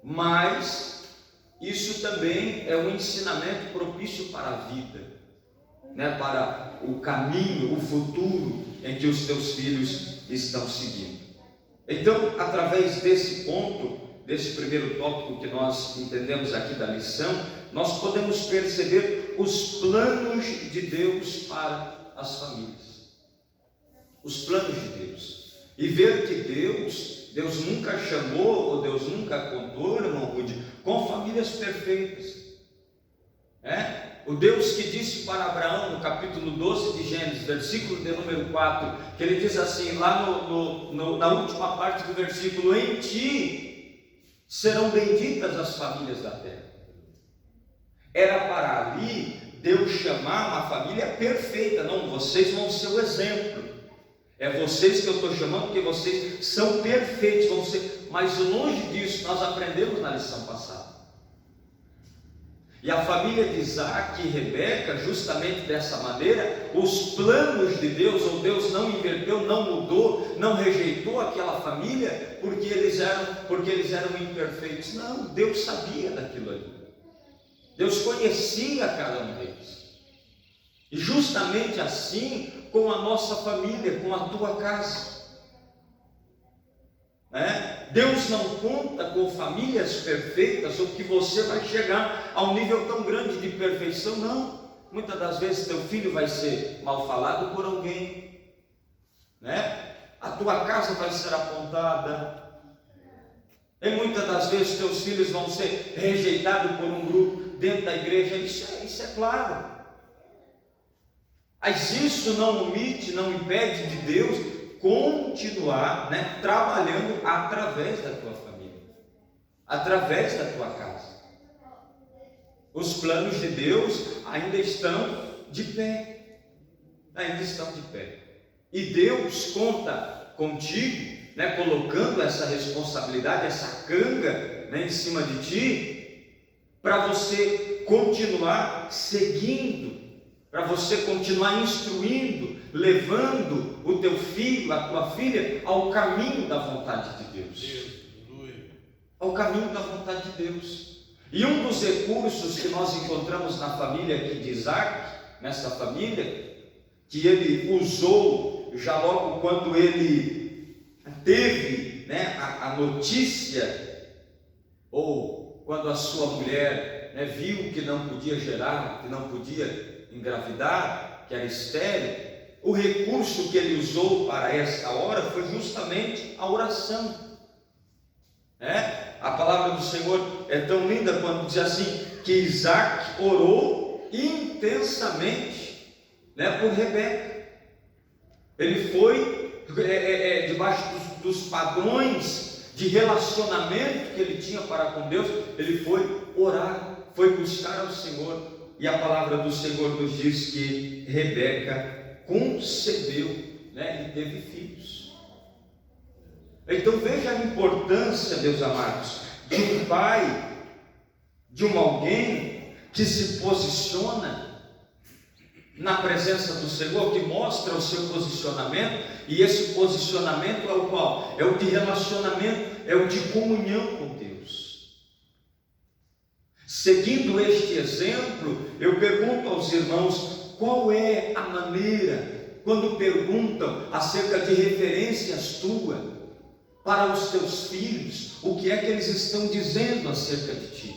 Speaker 8: Mas isso também é um ensinamento propício para a vida, para o caminho, o futuro em que os teus filhos estão seguindo. Então, através desse ponto, desse primeiro tópico que nós entendemos aqui da lição, nós podemos perceber os planos de Deus para as famílias. Os planos de Deus. E ver que Deus nunca chamou, ou Deus nunca contou, irmão Rude, com famílias perfeitas. O Deus que disse para Abraão, no capítulo 12 de Gênesis, versículo de número 4, que ele diz assim, lá na última parte do versículo: em ti serão benditas as famílias da terra. Era para ali Deus chamar uma família perfeita. Não, vocês vão ser o exemplo. É vocês que eu estou chamando, porque vocês são perfeitos, vão ser. Mas longe disso, nós aprendemos na lição passada. E a família de Isaac e Rebeca, justamente dessa maneira, os planos de Deus, ou Deus não inverteu, não mudou, não rejeitou aquela família, porque eles eram imperfeitos. Não, Deus sabia daquilo ali. Deus conhecia cada um deles. E justamente assim com a nossa família, com a tua casa. Deus não conta com famílias perfeitas, ou que você vai chegar a um nível tão grande de perfeição, não. Muitas das vezes teu filho vai ser mal falado por alguém, a tua casa vai ser apontada, e muitas das vezes teus filhos vão ser rejeitados por um grupo dentro da igreja. Isso é claro. Mas isso não omite, não impede de Deus continuar trabalhando através da tua família, através da tua casa. Os planos de Deus ainda estão de pé, e Deus conta contigo, colocando essa responsabilidade, essa canga em cima de ti, para você continuar seguindo, para você continuar instruindo, levando o teu filho, a tua filha, ao caminho da vontade de Deus. Ao caminho da vontade de Deus. E um dos recursos que nós encontramos na família aqui de Isaac, nessa família, que ele usou já logo quando ele teve, né, a notícia, ou quando a sua mulher, né, viu que não podia gerar, que não podia engravidar, que era estéril, o recurso que ele usou para esta hora foi justamente a oração. A palavra do Senhor é tão linda quando diz assim, que Isaac orou intensamente, né, por Rebeca. Ele foi debaixo dos padrões de relacionamento que ele tinha para com Deus, ele foi orar, foi buscar ao Senhor. E a palavra do Senhor nos diz que Rebeca concebeu, né, e teve filhos. Então veja a importância, meus amados, de um pai, de alguém que se posiciona na presença do Senhor, que mostra o seu posicionamento, e esse posicionamento é o qual? É o de relacionamento, é o de comunhão com Deus. Seguindo este exemplo, eu pergunto aos irmãos, qual é a maneira, quando perguntam acerca de referências tuas para os teus filhos, o que é que eles estão dizendo acerca de ti?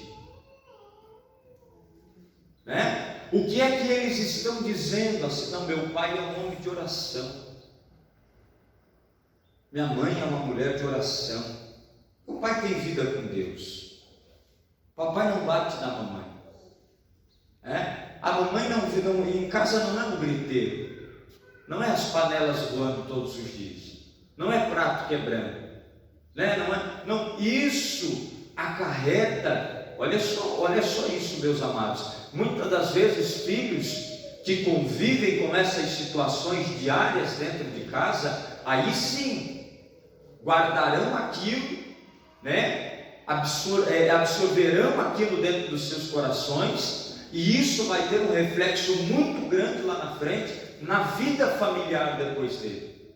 Speaker 8: Né? O que é que eles estão dizendo assim? Não, meu pai é um homem de oração, minha mãe é uma mulher de oração, o pai tem vida com Deus, papai não bate na mamãe, a mamãe não, em casa não é um griteiro, não é as panelas voando todos os dias, não é prato quebrando, né? Não, isso acarreta, olha só isso, meus amados, muitas das vezes filhos que convivem com essas situações diárias dentro de casa, aí sim, guardarão aquilo, né? Absorverão aquilo dentro dos seus corações, e isso vai ter um reflexo muito grande lá na frente, na vida familiar depois dele.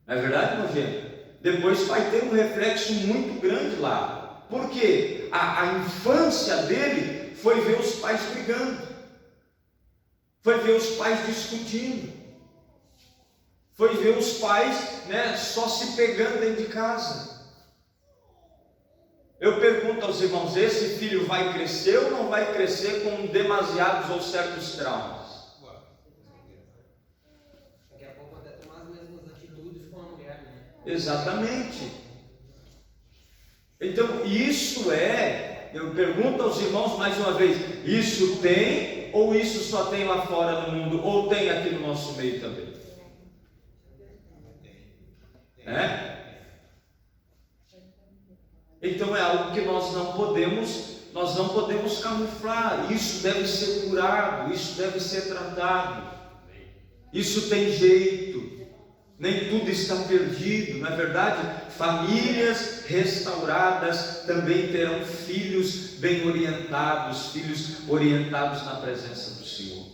Speaker 8: Não é verdade, meu gente? Depois vai ter um reflexo muito grande lá, porque a infância dele foi ver os pais brigando, foi ver os pais discutindo, foi ver os pais, né, só se pegando dentro de casa. Eu pergunto aos irmãos, esse filho vai crescer ou não vai crescer com demasiados ou certos traumas?
Speaker 2: Daqui a pouco até tomar as mesmas atitudes com a mulher, né?
Speaker 8: Exatamente. Então isso eu pergunto aos irmãos mais uma vez, isso tem ou isso só tem lá fora no mundo, ou tem aqui no nosso meio também? Então é algo que nós não podemos camuflar. Isso deve ser curado, isso deve ser tratado. Isso tem jeito. Nem tudo está perdido, não é verdade? Famílias restauradas também terão filhos bem orientados, filhos orientados na presença do Senhor.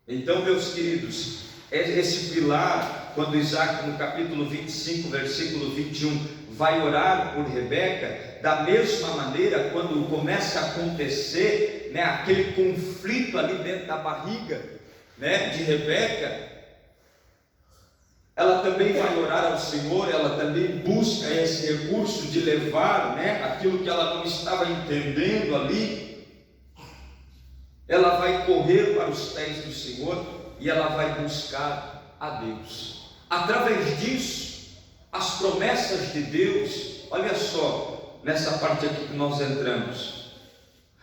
Speaker 8: Então, meus queridos, esse pilar, quando Isaac, no capítulo 25, versículo 21, vai orar por Rebeca, da mesma maneira, quando começa a acontecer, né, aquele conflito ali dentro da barriga, né, de Rebeca, ela também vai orar ao Senhor, ela também busca esse recurso de levar, né, aquilo que ela não estava entendendo ali, ela vai correr para os pés do Senhor e ela vai buscar a Deus. Através disso, as promessas de Deus, olha só, nessa parte aqui que nós entramos,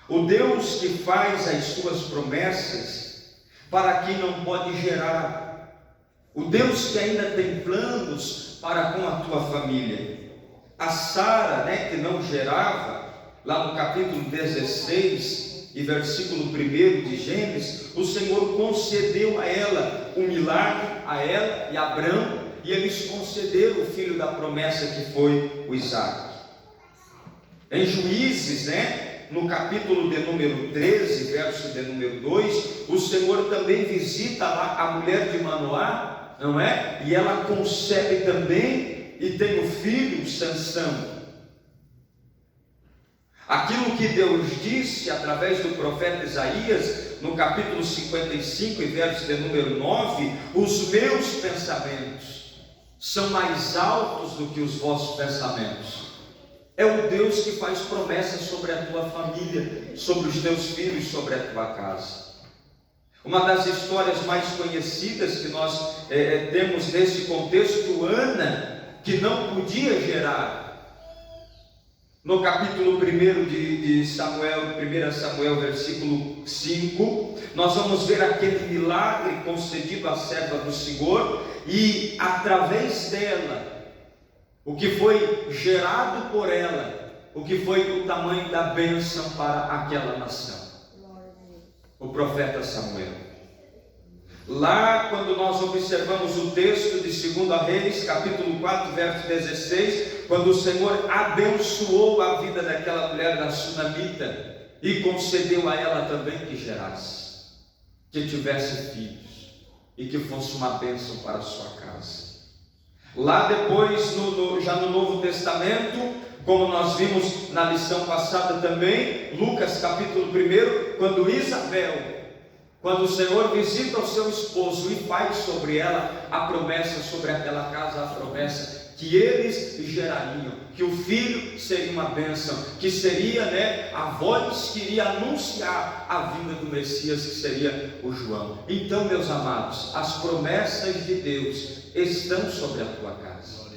Speaker 8: o Deus que faz as suas promessas para quem não pode gerar, o Deus que ainda tem planos para com a tua família. A Sara, né, que não gerava, lá no capítulo 16 e versículo 1 de Gênesis, o Senhor concedeu a ela um milagre, a ela e a Abrão, e eles concederam o filho da promessa que foi o Isaac. Em Juízes, né, no capítulo de número 13, verso de número 2, o Senhor também visita lá a mulher de Manoá, não é? E ela concebe também e tem o filho Sansão. Aquilo que Deus disse através do profeta Isaías, no capítulo 55, e verso de número 9: os meus pensamentos são mais altos do que os vossos pensamentos. É o Deus que faz promessas sobre a tua família, sobre os teus filhos, sobre a tua casa. Uma das histórias mais conhecidas que nós temos nesse contexto, Ana, que não podia gerar. No capítulo 1 de Samuel, 1 Samuel, versículo 5, nós vamos ver aquele milagre concedido à serva do Senhor, e através dela, o que foi gerado por ela, o que foi o tamanho da bênção para aquela nação. O profeta Samuel. Lá, quando nós observamos o texto de 2 Reis, capítulo 4, verso 16, quando o Senhor abençoou a vida daquela mulher da Sunamita e concedeu a ela também que gerasse, que tivesse filhos e que fosse uma bênção para a sua casa. Lá depois, já no Novo Testamento, como nós vimos na lição passada também, Lucas capítulo 1, quando Isabel, quando o Senhor visita o seu esposo e faz sobre ela a promessa, sobre aquela casa, a promessa que eles gerariam, que o filho seria uma bênção, que seria a voz que iria anunciar a vinda do Messias, que seria o João. Então, meus amados, as promessas de Deus estão sobre a tua casa,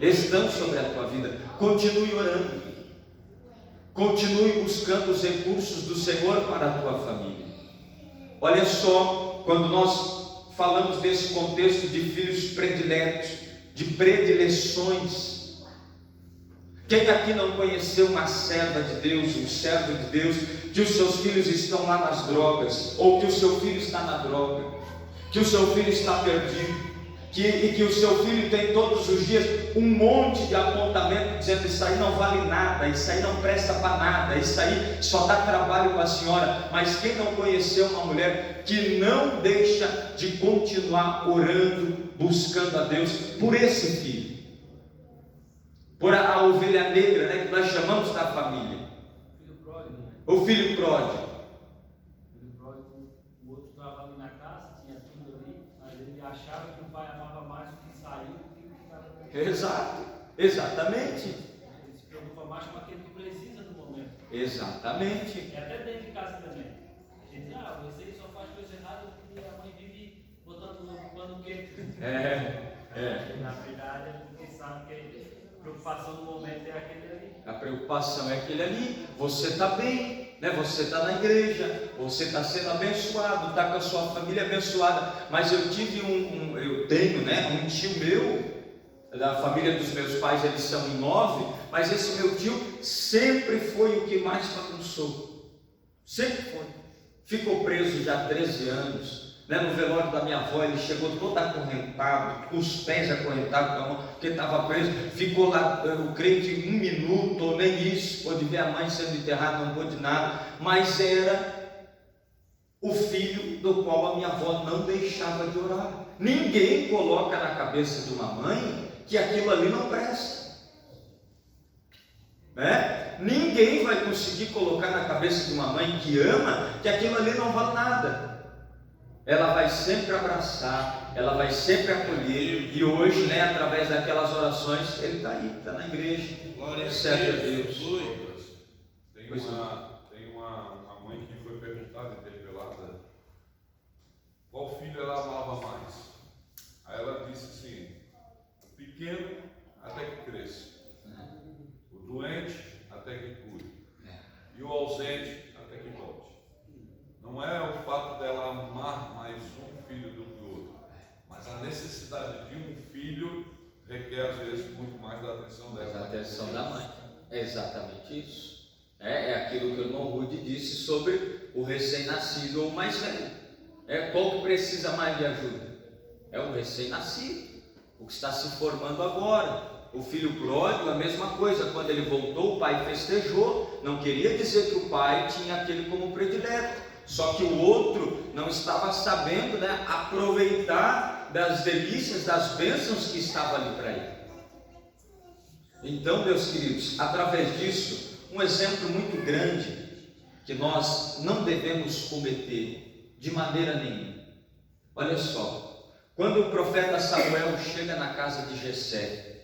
Speaker 8: estão sobre a tua vida. Continue orando, continue buscando os recursos do Senhor para a tua família. Olha só, quando nós falamos desse contexto de filhos prediletos, de predileções, quem aqui não conheceu uma serva de Deus, um servo de Deus, que os seus filhos estão lá nas drogas, ou que o seu filho está na droga, que o seu filho está perdido, e que o seu filho tem todos os dias um monte de apontamento dizendo: isso aí não vale nada, isso aí não presta para nada, isso aí só dá trabalho para a senhora. Mas quem não conheceu uma mulher que não deixa de continuar orando, buscando a Deus por esse filho, por a ovelha negra, que nós chamamos da família, o filho pródigo.
Speaker 13: O outro estava ali na casa, tinha tudo ali, mas ele achava que o pai amava mais o que saiu do que o que estava ali.
Speaker 8: Exato, exatamente.
Speaker 13: Ele se preocupa mais com aquele que precisa no momento.
Speaker 8: Exatamente.
Speaker 13: E até dentro de casa também. A gente diz: você aí só faz coisa errada porque a mãe vive botando no pano quente. Na verdade é porque sabe que a preocupação no momento é aquele ali.
Speaker 8: A preocupação é aquele ali. Você está bem, você está na igreja, você está sendo abençoado, está com a sua família abençoada. Mas eu tive eu tenho um tio meu, da família dos meus pais, eles são em 9, mas esse meu tio sempre foi o que mais bagunçou. Sempre foi. Ficou preso já há 13 anos. No velório da minha avó, ele chegou todo acorrentado, com os pés acorrentados com a mão, porque estava preso. Ficou lá, eu creio que 1 minuto, ou nem isso. Pôde ver a mãe sendo enterrada, não pôde nada. Mas era o filho do qual a minha avó não deixava de orar. Ninguém coloca na cabeça de uma mãe que aquilo ali não presta. Ninguém vai conseguir colocar na cabeça de uma mãe que ama que aquilo ali não vale nada. Ela vai sempre abraçar, ela vai sempre acolher. E hoje, através daquelas orações, ele está aí, está na igreja. Serve a Deus.
Speaker 11: Tem uma mãe que foi perguntada, interpelada, qual filho ela amava mais. Aí ela disse assim: o pequeno até que cresça, o doente até que cure, e o ausente até que volte. Não é o fato dela amar mais um filho do que o outro, mas a necessidade de um filho requer, às vezes, muito mais da atenção dela.
Speaker 8: Da atenção da mãe. É exatamente isso. É aquilo que o irmão Rude disse sobre o recém-nascido ou o mais velho. Qual que precisa mais de ajuda? É o recém-nascido, o que está se formando agora. O filho pródigo, a mesma coisa. Quando ele voltou, o pai festejou. Não queria dizer que o pai tinha aquele como predileto. Só que o outro não estava sabendo aproveitar das delícias, das bênçãos que estavam ali para ele. Então, meus queridos, através disso, um exemplo muito grande que nós não devemos cometer de maneira nenhuma. Olha só, quando o profeta Samuel chega na casa de Jessé,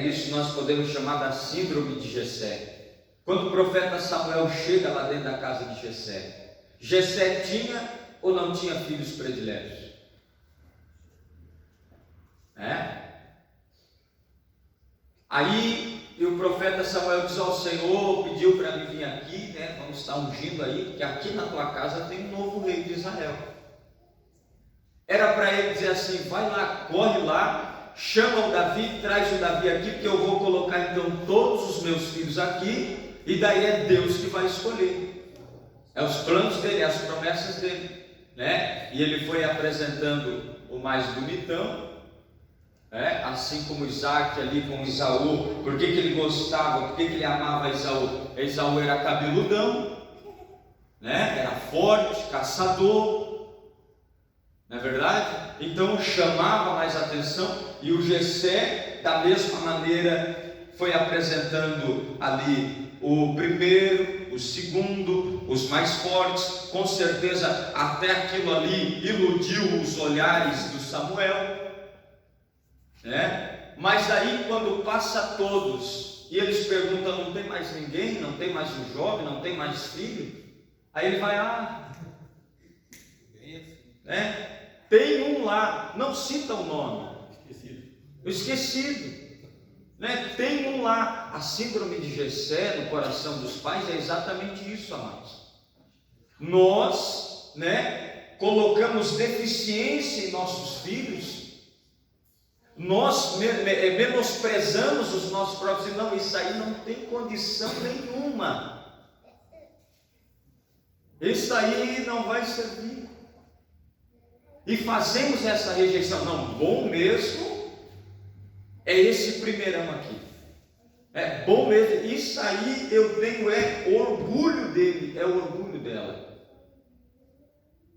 Speaker 8: isso nós podemos chamar da síndrome de Jessé. Quando o profeta Samuel chega lá dentro da casa de Jessé, Jessé tinha ou não tinha filhos prediletos? Aí o profeta Samuel diz ao Senhor, pediu para mim vir aqui, vamos estar ungindo aí, porque aqui na tua casa tem um novo rei de Israel. Era para ele dizer assim: vai lá, corre lá, chama o Davi, traz o Davi aqui, porque eu vou colocar então todos os meus filhos aqui, e daí é Deus que vai escolher. É os planos dele, as promessas dele, E ele foi apresentando o mais bonitão, assim como Isaac ali com Esaú. Por que ele gostava, por que ele amava Esaú? Esaú era cabeludão, era forte, caçador, não é verdade? Então chamava mais atenção, e o Jessé da mesma maneira foi apresentando ali o primeiro, o segundo, os mais fortes. Com certeza até aquilo ali iludiu os olhares do Samuel, mas aí quando passa todos e eles perguntam: não tem mais ninguém, não tem mais um jovem, não tem mais filho? Aí ele vai: tem um lá, não cita o nome, esquecido. Tem um lá. A síndrome de Jessé no coração dos pais é exatamente isso, amados. Nós, colocamos deficiência em nossos filhos, nós menosprezamos os nossos próprios, e não, isso aí não tem condição nenhuma, isso aí não vai servir, e fazemos essa rejeição. Não, bom mesmo é esse primeirão aqui, bom mesmo, isso aí eu tenho orgulho dele, o orgulho dela.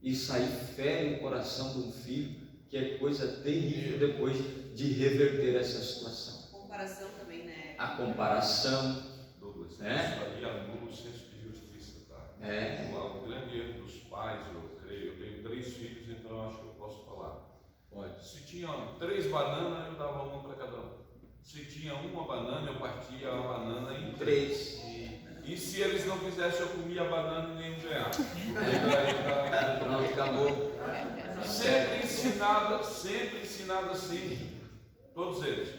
Speaker 8: Isso aí fere o coração de um filho, que é coisa terrível depois de reverter essa situação.
Speaker 5: A comparação também,
Speaker 8: A comparação,
Speaker 11: Douglas, isso aí anula o senso de justiça, tá? O grande erro dos pais, eu creio, eu tenho 3 filhos, então eu acho que eu posso falar.
Speaker 8: Pode.
Speaker 11: Se tinham 3 bananas, eu dava uma para cada um. Se tinha uma banana, eu partia a banana em 3. E se eles não quisessem, eu comia a banana e nenhum ganhava.
Speaker 8: Não, acabou.
Speaker 11: Sempre ensinado assim, todos eles.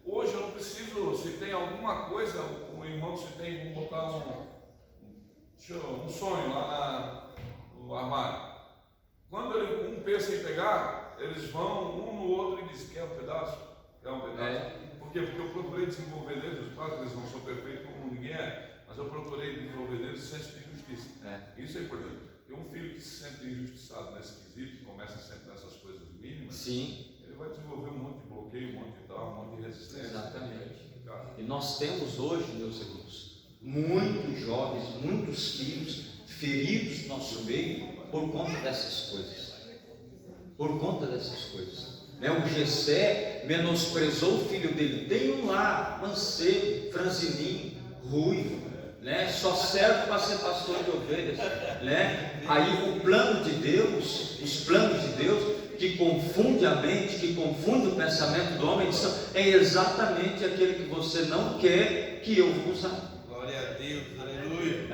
Speaker 11: Hoje eu não preciso, se tem alguma coisa, o irmão, se tem, vamos botar um sonho lá no armário. Quando um pensa em pegar, eles vão um no outro e dizem: quer um pedaço? Quer um pedaço? Por quê? Porque eu procurei desenvolver neles, claro que eles não são perfeitos como ninguém mas eu procurei desenvolver neles o senso de justiça. Isso é importante. Tem um filho que se sente injustiçado nesse quesito, que começa sempre nessas coisas mínimas, ele vai desenvolver um monte de bloqueio, um monte de tal, um monte de resistência.
Speaker 8: Exatamente. E nós temos hoje, meus irmãos, muitos jovens, muitos filhos feridos no nosso meio por conta dessas coisas. O Jessé menosprezou o filho dele. Tem um lá, mancebo, franzininho, ruivo, só serve para ser pastor de ovelhas, Aí o plano de Deus, os planos de Deus, que confunde a mente, que confunde o pensamento do homem, é exatamente aquele que você não quer que eu vou usar.
Speaker 3: Glória a Deus, aleluia.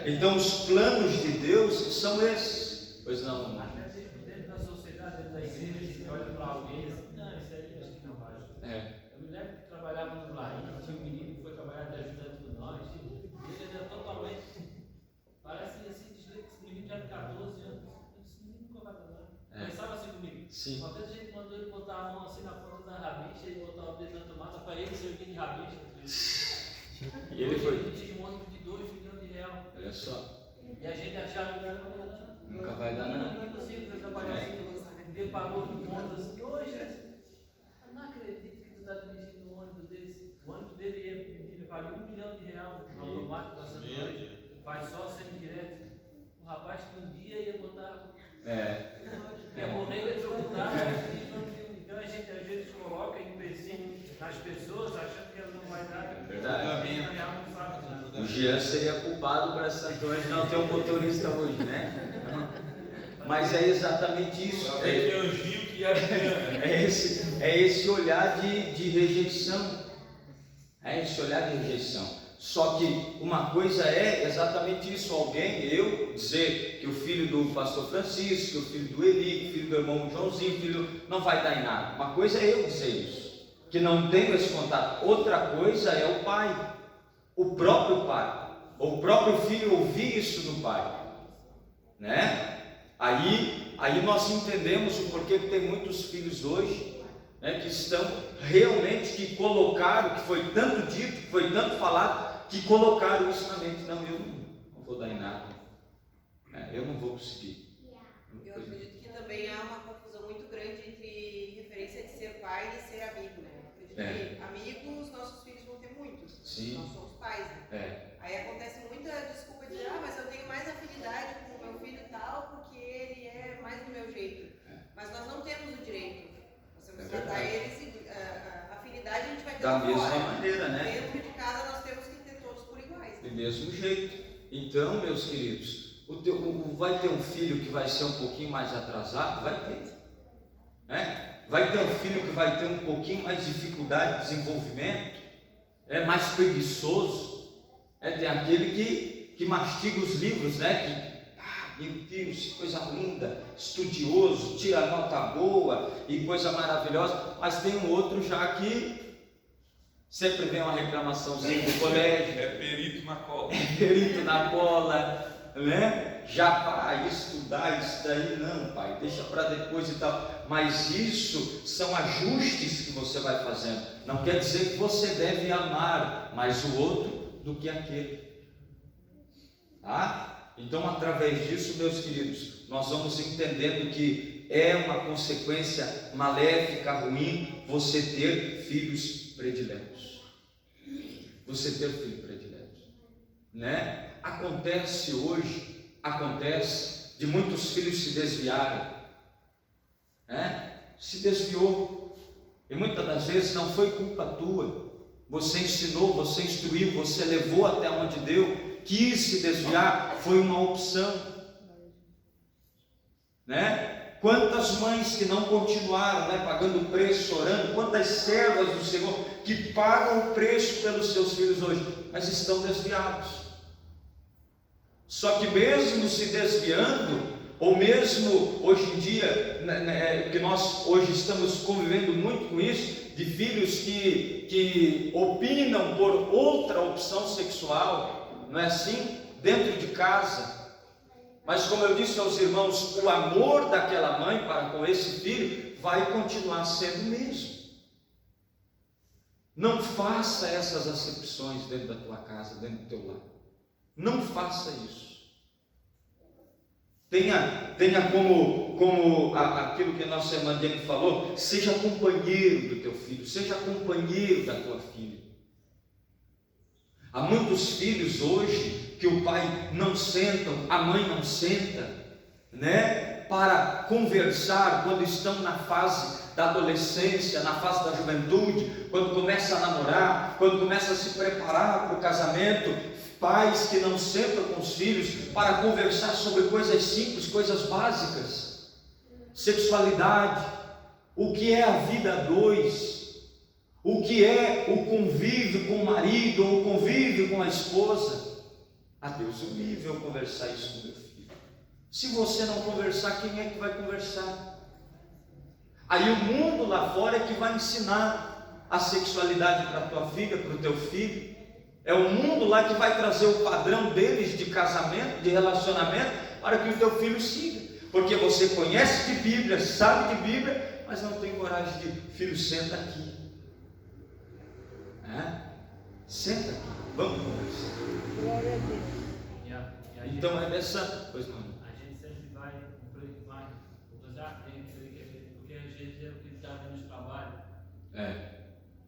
Speaker 8: Então os planos de Deus são esses. Pois não,
Speaker 13: Dentro da sociedade, dentro da igreja, a gente olha para alguém e diz: não, isso aí acho que não vai. Eu me lembro que trabalhava no Larim, tinha um menino que foi trabalhar de ajudante com nós, ele era totalmente, parece assim, esse menino já de 14 anos, esse menino nunca vai trabalhar. Pensava assim comigo. Uma vez a gente mandou ele botar a mão assim na ponta da rabicha, ele botar o dedo na tomada para ele servir de rabicha.
Speaker 8: E ele foi.
Speaker 13: Ele tinha um ônibus de 2 milhões de reais.
Speaker 8: Olha só.
Speaker 13: E a gente achava que
Speaker 8: nunca vai dar nada.
Speaker 13: Não é possível trabalhar assim. Ele pagou de contas hoje. Eu não acredito que tu está dirigindo um ônibus desse. O ônibus dele ia pagar 1 milhão de reais no automático passando hoje. Faz só sendo direto. O rapaz que um dia ia botar. Ia morrer eletrocutado. Então a gente às vezes coloca empecilho nas pessoas achando que elas não vai dar.
Speaker 8: Verdade.
Speaker 13: Não sabe nada.
Speaker 8: O
Speaker 14: Jean seria culpado para Santo Ângelo não ter um motorista hoje, né? Mas é exatamente isso. É esse olhar de rejeição. É esse olhar de rejeição. Só que uma coisa é exatamente isso, eu dizer que o filho do pastor Francisco, que o filho do Eli, que o filho do irmão Joãozinho, não vai dar em nada. Uma coisa é eu dizer isso, que não tenho esse contato. Outra coisa é o pai, o próprio pai, ou o próprio filho ouvir isso do pai, né? Aí nós entendemos o porquê que tem muitos filhos hoje, né, que estão realmente, que colocaram, que foi tanto dito, que foi tanto falado, que colocaram isso na mente. Não, eu não vou dar em nada, eu não vou conseguir.
Speaker 5: Eu acredito que também há uma confusão muito grande entre referência de ser pai e ser amigo, né? Eu acredito que amigos nossos filhos vão ter muitos.
Speaker 14: Sim.
Speaker 5: Nós somos pais, né? Aí acontece muita desculpa de mas eu tenho mais afinidade com o meu filho e tal, porque ele é mais do meu jeito. Mas nós não temos o direito. Nós temos que tratar eles e a afinidade a gente vai ter
Speaker 14: da mesma
Speaker 5: fora.
Speaker 14: maneira, né?
Speaker 5: Dentro de casa nós temos que ter todos por iguais.
Speaker 14: Do mesmo jeito. Então, meus queridos, vai ter um filho que vai ser um pouquinho mais atrasado? Vai ter. Vai ter um filho que vai ter um pouquinho mais de dificuldade de desenvolvimento? É mais preguiçoso? Tem aquele que mastiga os livros, né? Meu Deus, que coisa linda, estudioso, tira nota boa e coisa maravilhosa. Mas tem um outro já que sempre vem uma reclamaçãozinha do colégio.
Speaker 11: É perito na cola.
Speaker 14: Perito na cola, né? Já vai estudar isso daí, não, pai, deixa para depois e tal. Mas isso são ajustes que você vai fazendo. Não quer dizer que você deve amar mais o outro do que aquele. Tá? Então, através disso, meus queridos, nós vamos entendendo que é uma consequência maléfica, ruim, você ter filhos prediletos. Você ter filhos prediletos, né? Acontece hoje, de muitos filhos se desviarem, né? Se desviou, e muitas das vezes não foi culpa tua. Você ensinou, você instruiu, você levou até onde deu. Quis se desviar, foi uma opção, né? Quantas mães que não continuaram, né, pagando o preço, chorando, quantas servas do Senhor que pagam o preço pelos seus filhos hoje, mas estão desviados. Só que mesmo se desviando, ou mesmo hoje em dia, que nós hoje estamos convivendo muito com isso, de filhos que opinam por outra opção sexual, não é assim? Dentro de casa. Mas como eu disse aos irmãos, o amor daquela mãe para com esse filho vai continuar sendo o mesmo. Não faça essas acepções dentro da tua casa, dentro do teu lar. Não faça isso. Tenha como aquilo que a nossa irmã Dani falou, seja companheiro do teu filho, seja companheiro da tua filha. Há muitos filhos hoje que o pai não senta, a mãe não senta, né, para conversar quando estão na fase da adolescência, na fase da juventude, quando começa a namorar, quando começa a se preparar para o casamento. Pais que não sentam com os filhos para conversar sobre coisas simples, coisas básicas, sexualidade, o que é a vida a dois, o que é o convívio com o marido ou o convívio com a esposa. A Deus o livre eu conversar isso com meu filho. Se você não conversar, quem é que vai conversar? Aí o mundo lá fora é que vai ensinar a sexualidade para a tua filha, para o teu filho. É o mundo lá que vai trazer o padrão deles de casamento, de relacionamento, para que o teu filho siga. Porque você conhece de Bíblia, sabe de Bíblia, mas não tem coragem de, filho, senta aqui. Senta aqui, vamos conversar.
Speaker 13: Glória a Deus.
Speaker 14: Então é dessa. Pois não.
Speaker 13: A gente sempre vai usar porque às vezes é o que está vendo no trabalho.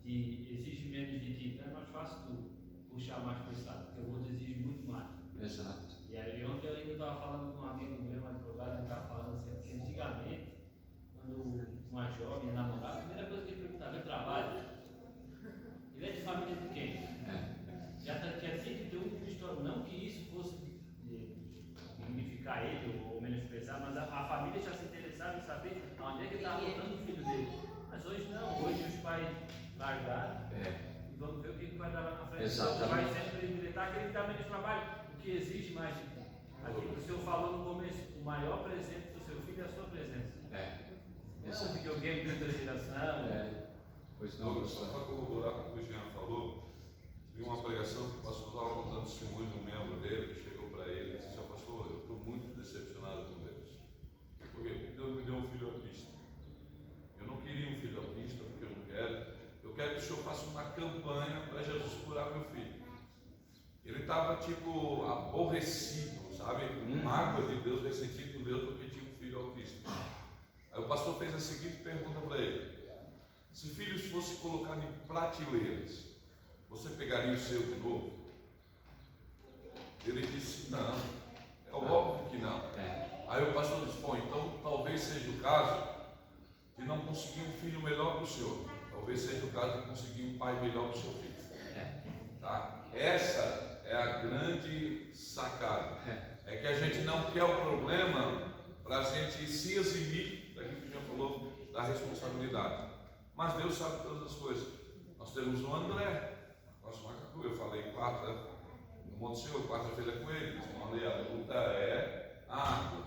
Speaker 13: Que exige menos de ti. Então é mais fácil tu puxar mais para esse lado, porque o outro exige muito mais.
Speaker 14: Exato.
Speaker 13: E aí ontem eu ainda estava falando com um amigo meu, advogado, ele estava falando assim, que antigamente, quando uma jovem namorava, a primeira coisa que ele perguntava, ele trabalha? Ele é de família de quem? Já tinha que ter um Exatamente. Vai sempre militar, que ele também de trabalho, o que exige mais de mim. Aquilo que o senhor falou no começo, o maior presente do seu filho é a sua presença. Não é um videogame de outra geração.
Speaker 11: Pois não, só para corroborar com o que o Jean falou, vi uma pregação que o pastor estava contando testemunho de um membro dele que chegou para ele e disse: pastor, eu estou muito decepcionado com Deus. Porque Deus me deu um filho autista. Eu não queria um filho autista porque eu não quero. Eu quero que o senhor faça uma campanha para Jesus curar meu filho. Ele estava tipo aborrecido, sabe? Mágoa de Deus, ressentido com Deus porque tinha um filho autista. Aí o pastor fez a seguinte pergunta para ele: se filhos fossem colocados em prateleiras, você pegaria o seu de novo? Ele disse: não, é óbvio que não. Aí o pastor disse: bom, então talvez seja o caso de não conseguir um filho melhor que o senhor. Talvez seja o caso de conseguir um pai melhor que o seu filho. Tá? Essa é a grande sacada. É que a gente não quer o problema para a gente se eximir daquilo que o Jean falou, da responsabilidade. Mas Deus sabe todas as coisas. Nós temos o André, nosso macacu, eu falei quarta, no Monte Senhor, quarta-feira com ele. Eu falei: a luta é a água.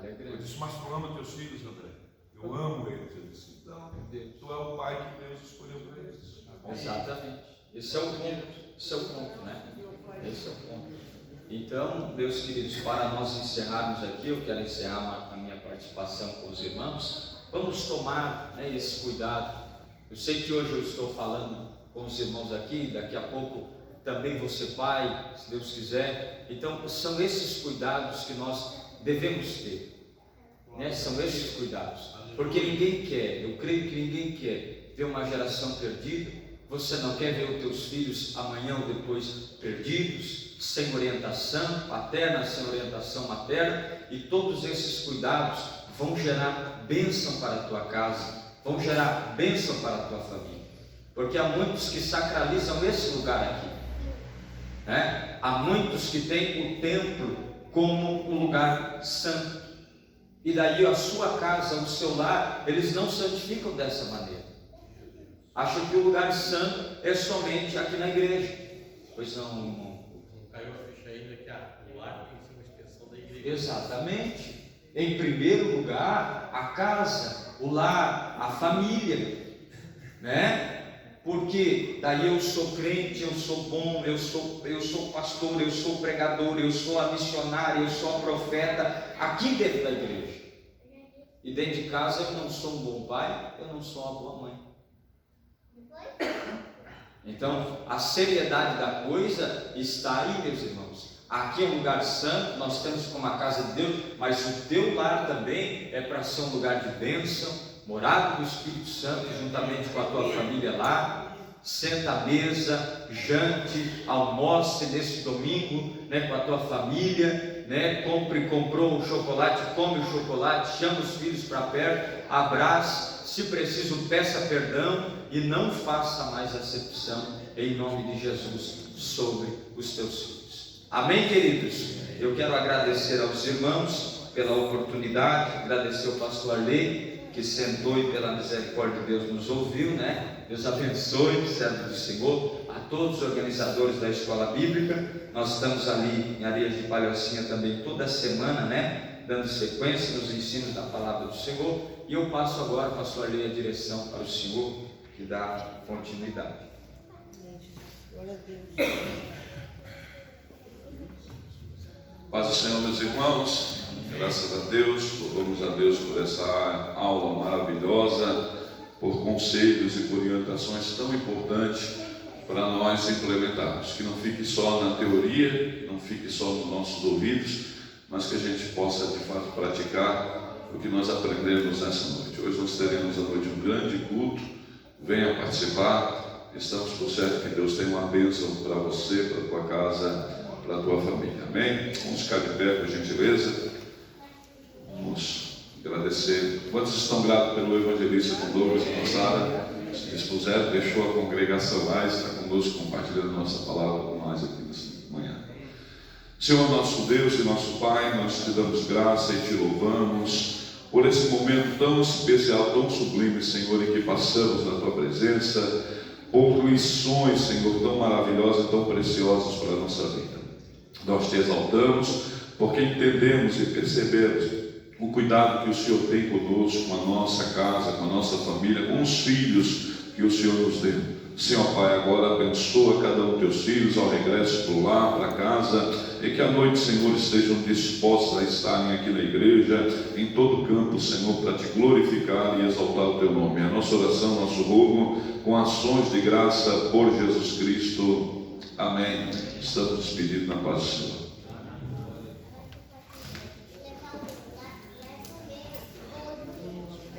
Speaker 11: Eu disse: mas tu ama teus filhos, André? Eu amo eles. Eu disse: então, tu é o pai que Deus escolheu para eles.
Speaker 14: Exatamente. Esse é o ponto. Esse é o ponto, né? Esse é o ponto. Então, meus queridos, para nós encerrarmos aqui, eu quero encerrar a minha participação com os irmãos. Vamos tomar, né, esse cuidado. Eu sei que hoje eu estou falando com os irmãos aqui, daqui a pouco também vou ser pai, se Deus quiser. Então, são esses cuidados que nós devemos ter, né? São esses cuidados, porque ninguém quer, eu creio que ninguém quer ver uma geração perdida. Você não quer ver os teus filhos amanhã ou depois perdidos, sem orientação paterna, sem orientação materna, e todos esses cuidados vão gerar bênção para a tua casa, vão gerar bênção para a tua família, porque há muitos que sacralizam esse lugar aqui, né? Há muitos que têm o templo como um lugar santo, e daí a sua casa, o seu lar, eles não santificam dessa maneira, acham que o lugar santo é somente aqui na igreja. Pois não, irmão?
Speaker 10: Caiu a ficha ainda que o lar tem que ser uma extensão da igreja.
Speaker 14: Exatamente. Em primeiro lugar, a casa, o lar, a família, né? Porque daí eu sou crente, eu sou bom, eu sou pastor, eu sou pregador, eu sou a missionária, eu sou a profeta, aqui dentro da igreja. E dentro de casa eu não sou um bom pai, eu não sou uma boa mãe. Então, a seriedade da coisa está aí, meus irmãos. Aqui é um lugar santo, nós temos como a casa de Deus, mas o teu lar também é para ser um lugar de bênção, morada do Espírito Santo, juntamente com a tua família lá. Senta à mesa, jante, almoce nesse domingo, né, com a tua família, né? Comprou um chocolate, come o chocolate, chama os filhos para perto, abraça, se preciso peça perdão e não faça mais acepção, em nome de Jesus, sobre os teus filhos. Amém, queridos? Eu quero agradecer aos irmãos pela oportunidade, agradecer ao pastor Arley, que sentou e pela misericórdia de Deus nos ouviu, né? Deus abençoe, servo do Senhor, a todos os organizadores da escola bíblica. Nós estamos ali em Areias de Palhocinha também toda semana, né? Dando sequência nos ensinos da palavra do Senhor. E eu passo agora, pastor Arley, a direção para o Senhor, que dá continuidade.
Speaker 6: Glória a Deus.
Speaker 11: Paz do Senhor, meus irmãos. Graças a Deus, louvamos a Deus por essa aula maravilhosa, por conselhos e por orientações tão importantes para nós implementarmos. Que não fique só na teoria, não fique só nos nossos ouvidos, mas que a gente possa de fato praticar o que nós aprendemos nessa noite. Hoje nós teremos à noite um grande culto, venha participar, estamos por certo que Deus tem uma bênção para você, para a tua casa, para a tua família. Amém? Vamos ficar de pé, por gentileza. Vamos agradecer. Quantos estão gratos pelo evangelista com Douglas e Sara? Se dispuseram, deixou a congregação lá, está conosco compartilhando nossa palavra com nós aqui nesta manhã. Senhor nosso Deus e nosso Pai, nós te damos graça e te louvamos por esse momento tão especial, tão sublime, Senhor, em que passamos na tua presença. por lições, Senhor, tão maravilhosas e tão preciosas para a nossa vida. Nós te exaltamos porque entendemos e percebemos o cuidado que o Senhor tem conosco, com a nossa casa, com a nossa família, com os filhos que o Senhor nos deu. Senhor Pai, agora abençoa cada um dos teus filhos ao regresso para o lar, para casa, e que à noite, Senhor, estejam dispostos a estarem aqui na igreja, em todo campo, Senhor, para te glorificar e exaltar o teu nome. A nossa oração, nosso rogo, com ações de graça por Jesus Cristo. Amém. Estamos despedidos na paz do Senhor.